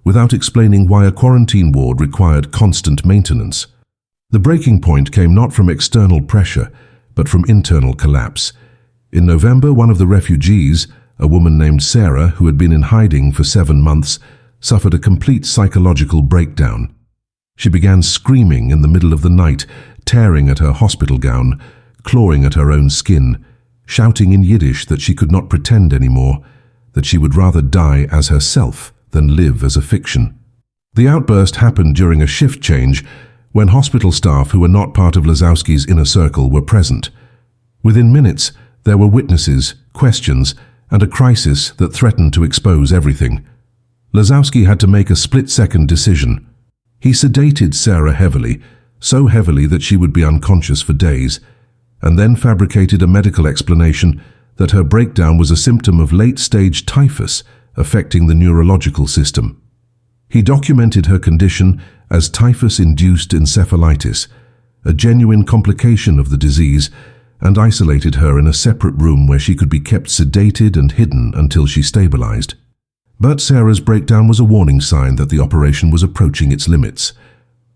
without explaining why a quarantine ward required constant maintenance. The breaking point came not from external pressure, but from internal collapse. In November, one of the refugees, a woman named Sarah, who had been in hiding for 7 months, suffered a complete psychological breakdown. She began screaming in the middle of the night, tearing at her hospital gown, clawing at her own skin, shouting in Yiddish that she could not pretend anymore, that she would rather die as herself than live as a fiction. The outburst happened during a shift change when hospital staff who were not part of Lazowski's inner circle were present. Within minutes, there were witnesses, questions, and a crisis that threatened to expose everything. Lazowski had to make a split-second decision. He sedated Sarah heavily, so heavily that she would be unconscious for days, and then fabricated a medical explanation that her breakdown was a symptom of late-stage typhus affecting the neurological system. He documented her condition as typhus-induced encephalitis, a genuine complication of the disease, and isolated her in a separate room where she could be kept sedated and hidden until she stabilized. But Sarah's breakdown was a warning sign that the operation was approaching its limits.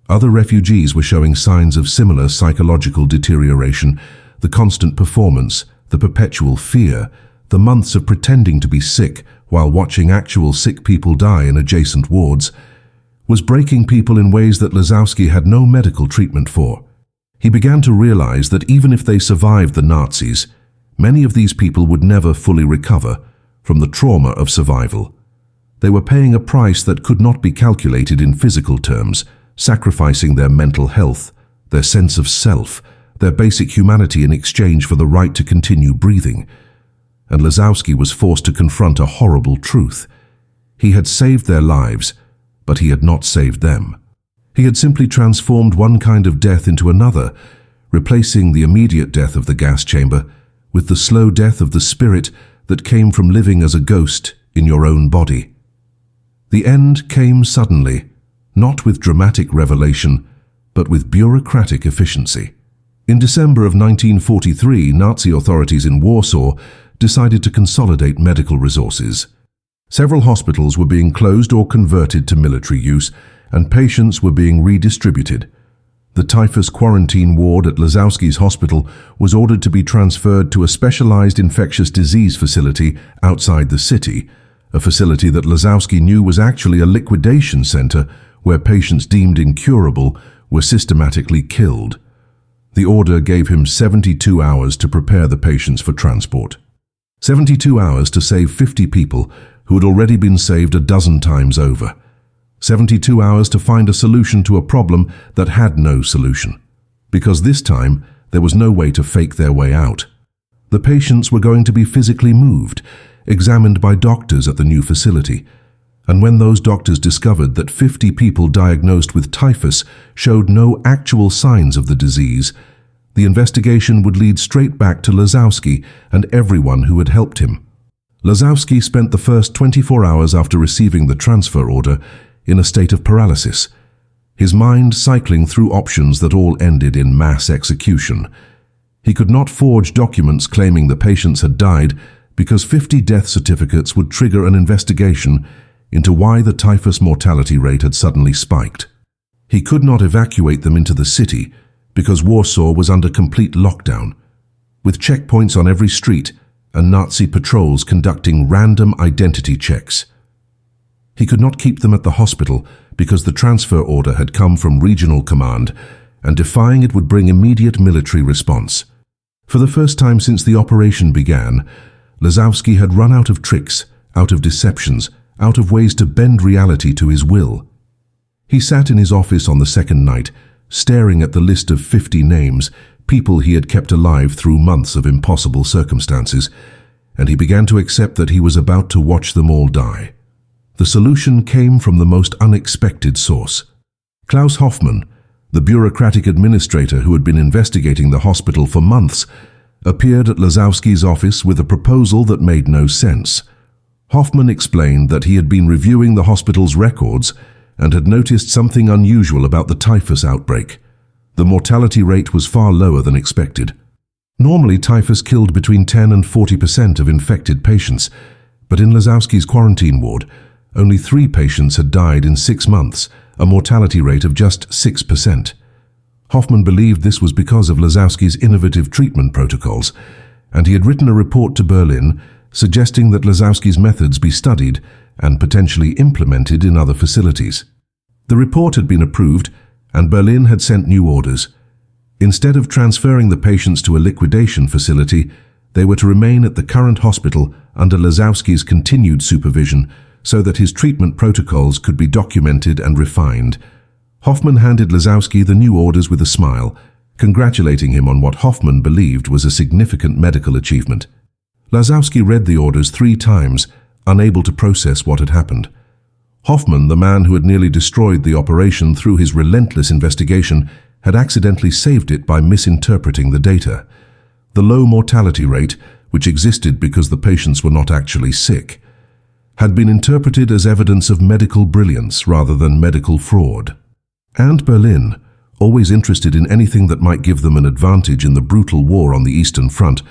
Other refugees were showing signs of similar psychological deterioration: the constant performance, the perpetual fear, the months of pretending to be sick while watching actual sick people die in adjacent wards, was breaking people in ways that Lazowski had no medical treatment for. He began to realize that even if they survived the Nazis, many of these people would never fully recover from the trauma of survival. They were paying a price that could not be calculated in physical terms, sacrificing their mental health, their sense of self, their basic humanity in exchange for the right to continue breathing. And Lazowski was forced to confront a horrible truth. He had saved their lives, but he had not saved them. He had simply transformed one kind of death into another, replacing the immediate death of the gas chamber with the slow death of the spirit that came from living as a ghost in your own body. The end came suddenly, not with dramatic revelation, but with bureaucratic efficiency. In December of 1943, Nazi authorities in Warsaw decided to consolidate medical resources. Several hospitals were being closed or converted to military use, and patients were being redistributed. The typhus quarantine ward at Lazowski's hospital was ordered to be transferred to a specialized infectious disease facility outside the city, a facility that Lazowski knew was actually a liquidation center where patients deemed incurable were systematically killed. The order gave him 72 hours to prepare the patients for transport. 72 hours to save 50 people who had already been saved a dozen times over. 72 hours to find a solution to a problem that had no solution, because this time there was no way to fake their way out. The patients were going to be physically moved, examined by doctors at the new facility, and when those doctors discovered that 50 people diagnosed with typhus showed no actual signs of the disease, the investigation would lead straight back to Lazowski and everyone who had helped him. Lazowski spent the first 24 hours after receiving the transfer order in a state of paralysis, his mind cycling through options that all ended in mass execution. He could not forge documents claiming the patients had died because 50 death certificates would trigger an investigation into why the typhus mortality rate had suddenly spiked. He could not evacuate them into the city because Warsaw was under complete lockdown, with checkpoints on every street and Nazi patrols conducting random identity checks. He could not keep them at the hospital because the transfer order had come from regional command, and defying it would bring immediate military response. For the first time since the operation began, Lazowski had run out of tricks, out of deceptions, out of ways to bend reality to his will. He sat in his office on the second night, staring at the list of 50 names, people he had kept alive through months of impossible circumstances, and he began to accept that he was about to watch them all die. The solution came from the most unexpected source. Klaus Hoffmann, the bureaucratic administrator who had been investigating the hospital for months, appeared at Lazowski's office with a proposal that made no sense. Hoffmann explained that he had been reviewing the hospital's records and had noticed something unusual about the typhus outbreak. The mortality rate was far lower than expected. Normally, typhus killed between 10 and 40% of infected patients, but in Lazowski's quarantine ward, only 3 patients had died in 6 months, a mortality rate of just 6%. Hoffmann believed this was because of Lazowski's innovative treatment protocols, and he had written a report to Berlin suggesting that Lazowski's methods be studied and potentially implemented in other facilities. The report had been approved, and Berlin had sent new orders. Instead of transferring the patients to a liquidation facility, they were to remain at the current hospital under Lazowski's continued supervision so that his treatment protocols could be documented and refined. Hoffmann handed Lazowski the new orders with a smile, congratulating him on what Hoffmann believed was a significant medical achievement. Lazowski read the orders 3 times, unable to process what had happened. Hoffmann, the man who had nearly destroyed the operation through his relentless investigation, had accidentally saved it by misinterpreting the data. The low mortality rate, which existed because the patients were not actually sick, had been interpreted as evidence of medical brilliance rather than medical fraud. And Berlin, always interested in anything that might give them an advantage in the brutal war on the Eastern Front,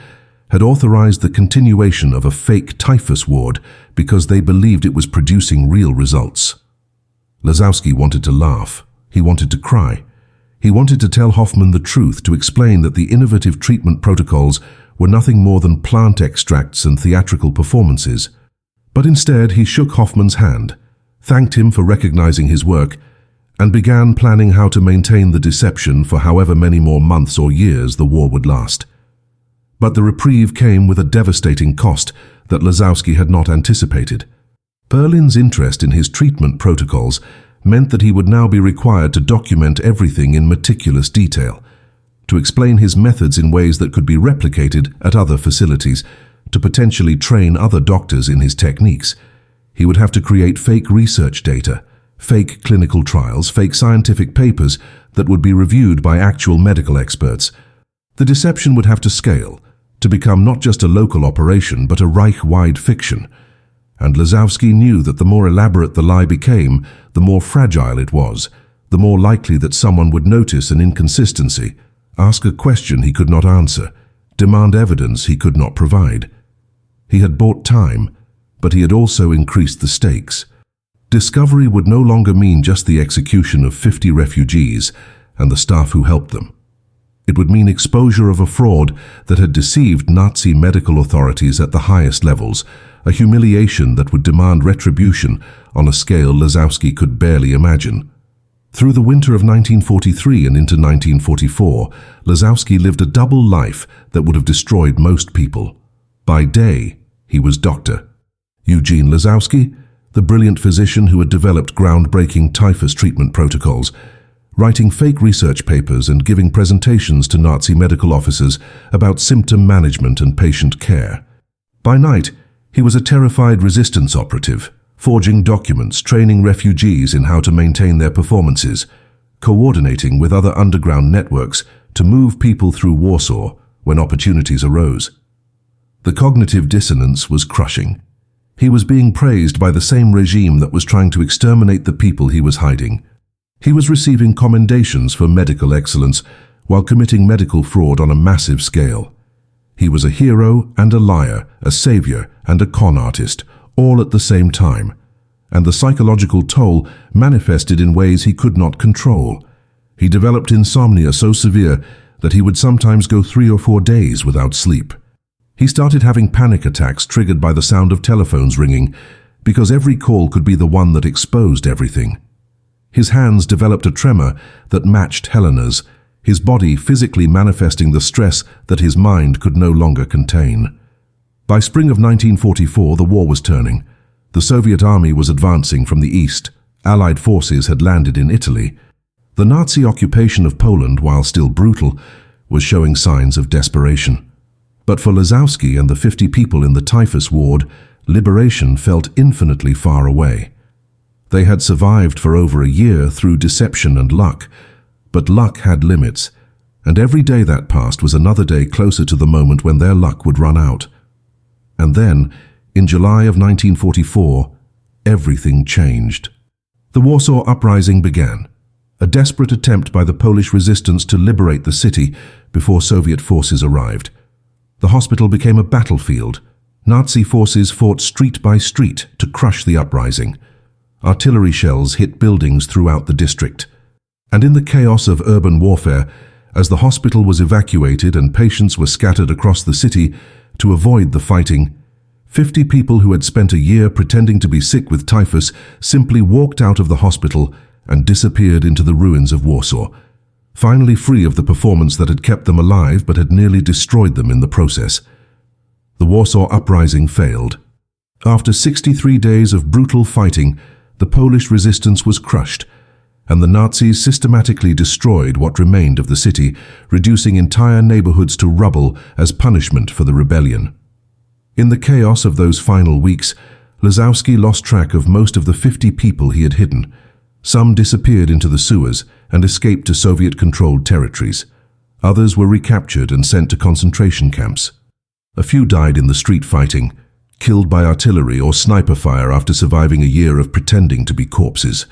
had authorized the continuation of a fake typhus ward because they believed it was producing real results. Lazowski wanted to laugh. He wanted to cry. He wanted to tell Hoffman the truth, to explain that the innovative treatment protocols were nothing more than plant extracts and theatrical performances. But instead, he shook Hoffman's hand, thanked him for recognizing his work, and began planning how to maintain the deception for however many more months or years the war would last. But the reprieve came with a devastating cost that Lazowski had not anticipated. Berlin's interest in his treatment protocols meant that he would now be required to document everything in meticulous detail, to explain his methods in ways that could be replicated at other facilities, to potentially train other doctors in his techniques. He would have to create fake research data, fake clinical trials, fake scientific papers that would be reviewed by actual medical experts. The deception would have to scale, to become not just a local operation but a Reich-wide fiction. And Lazowski knew that the more elaborate the lie became, the more fragile it was, the more likely that someone would notice an inconsistency, ask a question he could not answer, demand evidence he could not provide. He had bought time, but he had also increased the stakes. Discovery would no longer mean just the execution of 50 refugees and the staff who helped them. It would mean exposure of a fraud that had deceived Nazi medical authorities at the highest levels, a humiliation that would demand retribution on a scale Lazowski could barely imagine. Through the winter of 1943 and into 1944, Lazowski lived a double life that would have destroyed most people. By day, he was Dr. Eugene Lazowski, the brilliant physician who had developed groundbreaking typhus treatment protocols, writing fake research papers and giving presentations to Nazi medical officers about symptom management and patient care. By night, he was a terrified resistance operative, forging documents, training refugees in how to maintain their performances, coordinating with other underground networks to move people through Warsaw when opportunities arose. The cognitive dissonance was crushing. He was being praised by the same regime that was trying to exterminate the people he was hiding. He was receiving commendations for medical excellence while committing medical fraud on a massive scale. He was a hero and a liar, a savior and a con artist, all at the same time, and the psychological toll manifested in ways he could not control. He developed insomnia so severe that he would sometimes go 3 or 4 days without sleep. He started having panic attacks triggered by the sound of telephones ringing, because every call could be the one that exposed everything. His hands developed a tremor that matched Helena's, his body physically manifesting the stress that his mind could no longer contain. By spring of 1944, the war was turning. The Soviet army was advancing from the east. Allied forces had landed in Italy. The Nazi occupation of Poland, while still brutal, was showing signs of desperation. But for Lazowski and the 50 people in the typhus ward, liberation felt infinitely far away. They had survived for over a year through deception and luck, but luck had limits, and every day that passed was another day closer to the moment when their luck would run out. And then, in July of 1944, everything changed. The Warsaw Uprising began, a desperate attempt by the Polish resistance to liberate the city before Soviet forces arrived. The hospital became a battlefield. Nazi forces fought street by street to crush the uprising. Artillery shells hit buildings throughout the district. And in the chaos of urban warfare, as the hospital was evacuated and patients were scattered across the city to avoid the fighting, 50 people who had spent a year pretending to be sick with typhus simply walked out of the hospital and disappeared into the ruins of Warsaw, finally free of the performance that had kept them alive but had nearly destroyed them in the process. The Warsaw Uprising failed. After 63 days of brutal fighting, the Polish resistance was crushed, and the Nazis systematically destroyed what remained of the city, reducing entire neighborhoods to rubble as punishment for the rebellion. In the chaos of those final weeks, Lazowski lost track of most of the 50 people he had hidden. Some disappeared into the sewers, and escaped to Soviet-controlled territories. Others were recaptured and sent to concentration camps. A few died in the street fighting, killed by artillery or sniper fire after surviving a year of pretending to be corpses.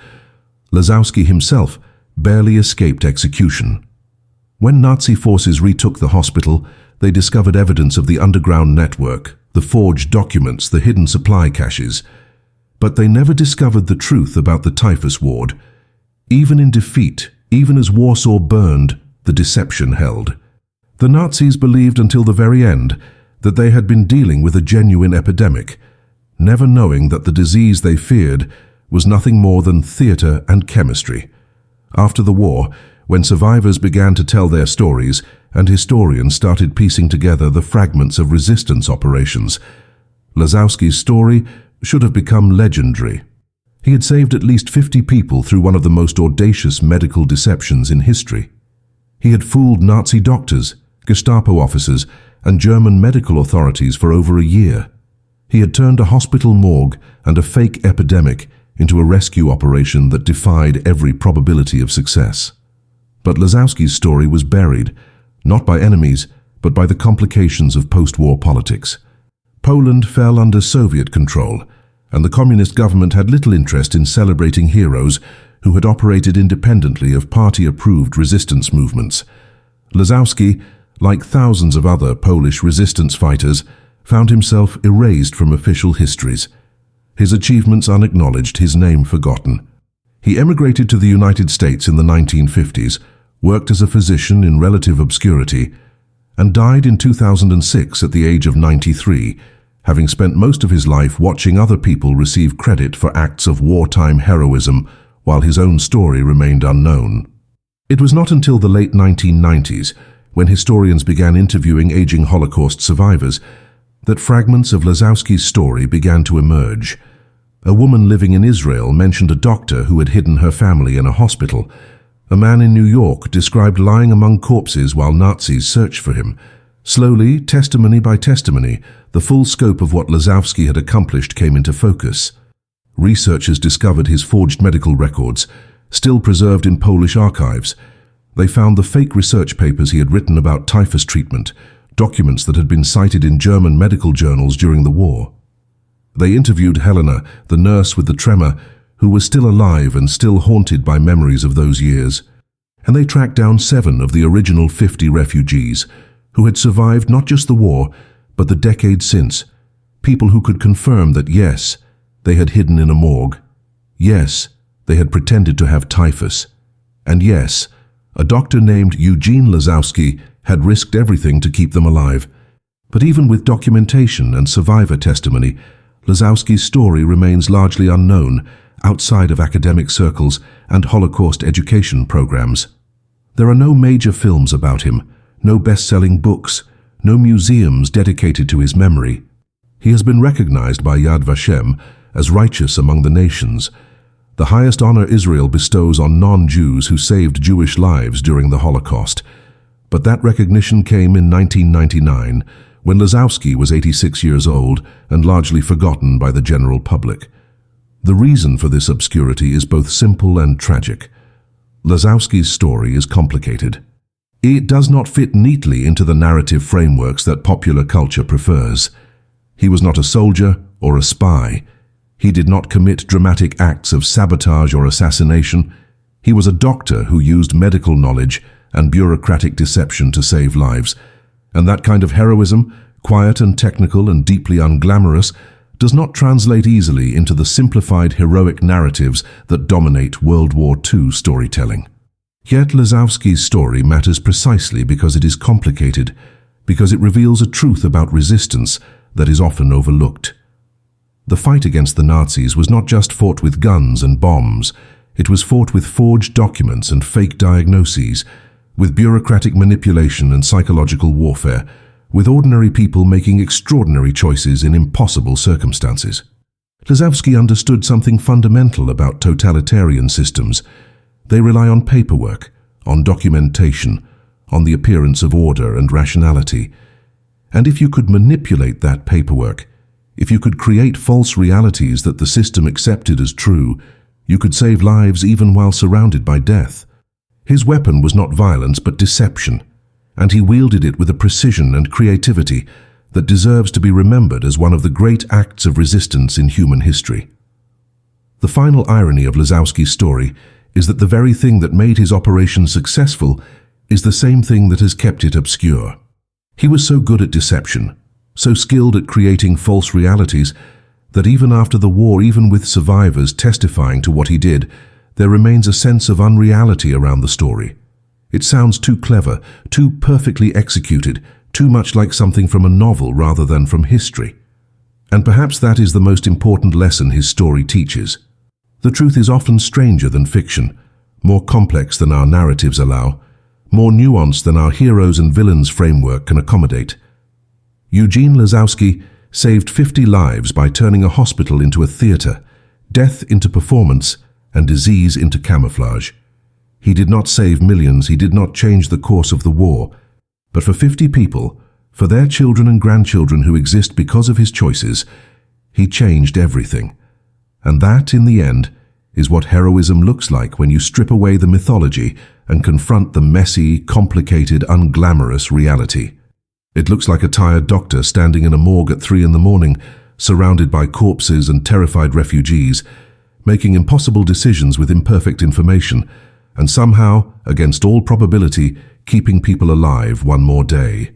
Lazowski himself barely escaped execution. When Nazi forces retook the hospital, they discovered evidence of the underground network, the forged documents, the hidden supply caches. But they never discovered the truth about the typhus ward. Even in defeat, even as Warsaw burned, the deception held. The Nazis believed until the very end that they had been dealing with a genuine epidemic, never knowing that the disease they feared was nothing more than theater and chemistry. After the war, when survivors began to tell their stories and historians started piecing together the fragments of resistance operations, Lazowski's story should have become legendary. He had saved at least 50 people through one of the most audacious medical deceptions in history. He had fooled Nazi doctors, Gestapo officers, and German medical authorities for over a year. He had turned a hospital morgue and a fake epidemic into a rescue operation that defied every probability of success. But Lazowski's story was buried, not by enemies, but by the complications of post-war politics. Poland fell under Soviet control, and the communist government had little interest in celebrating heroes who had operated independently of party-approved resistance movements. Lazowski, like thousands of other Polish resistance fighters, found himself erased from official histories. His achievements unacknowledged, his name forgotten. He emigrated to the United States in the 1950s, worked as a physician in relative obscurity, and died in 2006 at the age of 93, having spent most of his life watching other people receive credit for acts of wartime heroism while his own story remained unknown. It was not until the late 1990s, when historians began interviewing aging Holocaust survivors, that fragments of Lazowski's story began to emerge. A woman living in Israel mentioned a doctor who had hidden her family in a hospital. A man in New York described lying among corpses while Nazis searched for him. Slowly, testimony by testimony, the full scope of what Lazowski had accomplished came into focus. Researchers discovered his forged medical records, still preserved in Polish archives. They found the fake research papers he had written about typhus treatment, documents that had been cited in German medical journals during the war. They interviewed Helena, the nurse with the tremor, who was still alive and still haunted by memories of those years. And they tracked down 7 of the original 50 refugees, who had survived not just the war, but the decades since. People who could confirm that yes, they had hidden in a morgue. Yes, they had pretended to have typhus. And yes, a doctor named Eugene Lazowski had risked everything to keep them alive. But even with documentation and survivor testimony, Lazowski's story remains largely unknown outside of academic circles and Holocaust education programs. There are no major films about him, no best-selling books, no museums dedicated to his memory. He has been recognized by Yad Vashem as righteous among the nations, the highest honor Israel bestows on non-Jews who saved Jewish lives during the Holocaust. But that recognition came in 1999, when Lazowski was 86 years old and largely forgotten by the general public. The reason for this obscurity is both simple and tragic. Lazowski's story is complicated. It does not fit neatly into the narrative frameworks that popular culture prefers. He was not a soldier or a spy. He did not commit dramatic acts of sabotage or assassination. He was a doctor who used medical knowledge and bureaucratic deception to save lives. And that kind of heroism, quiet and technical and deeply unglamorous, does not translate easily into the simplified heroic narratives that dominate World War II storytelling. Yet Lazowski's story matters precisely because it is complicated, because it reveals a truth about resistance that is often overlooked. The fight against the Nazis was not just fought with guns and bombs. It was fought with forged documents and fake diagnoses, with bureaucratic manipulation and psychological warfare, with ordinary people making extraordinary choices in impossible circumstances. Lazowski understood something fundamental about totalitarian systems. They rely on paperwork, on documentation, on the appearance of order and rationality. And if you could manipulate that paperwork, if you could create false realities that the system accepted as true, you could save lives even while surrounded by death. His weapon was not violence but deception, and he wielded it with a precision and creativity that deserves to be remembered as one of the great acts of resistance in human history. The final irony of Lazowski's story is that the very thing that made his operation successful is the same thing that has kept it obscure. He was so good at deception, so skilled at creating false realities, that even after the war, even with survivors testifying to what he did, there remains a sense of unreality around the story. It sounds too clever, too perfectly executed, too much like something from a novel rather than from history. And perhaps that is the most important lesson his story teaches. The truth is often stranger than fiction, more complex than our narratives allow, more nuanced than our heroes and villains framework can accommodate. Eugene Lazowski saved 50 lives by turning a hospital into a theater, death into performance, and disease into camouflage. He did not save millions, he did not change the course of the war, but for 50 people, for their children and grandchildren who exist because of his choices, he changed everything. And that, in the end, is what heroism looks like when you strip away the mythology and confront the messy, complicated, unglamorous reality. It looks like a tired doctor standing in a morgue at 3 a.m, surrounded by corpses and terrified refugees, making impossible decisions with imperfect information, and somehow, against all probability, keeping people alive one more day.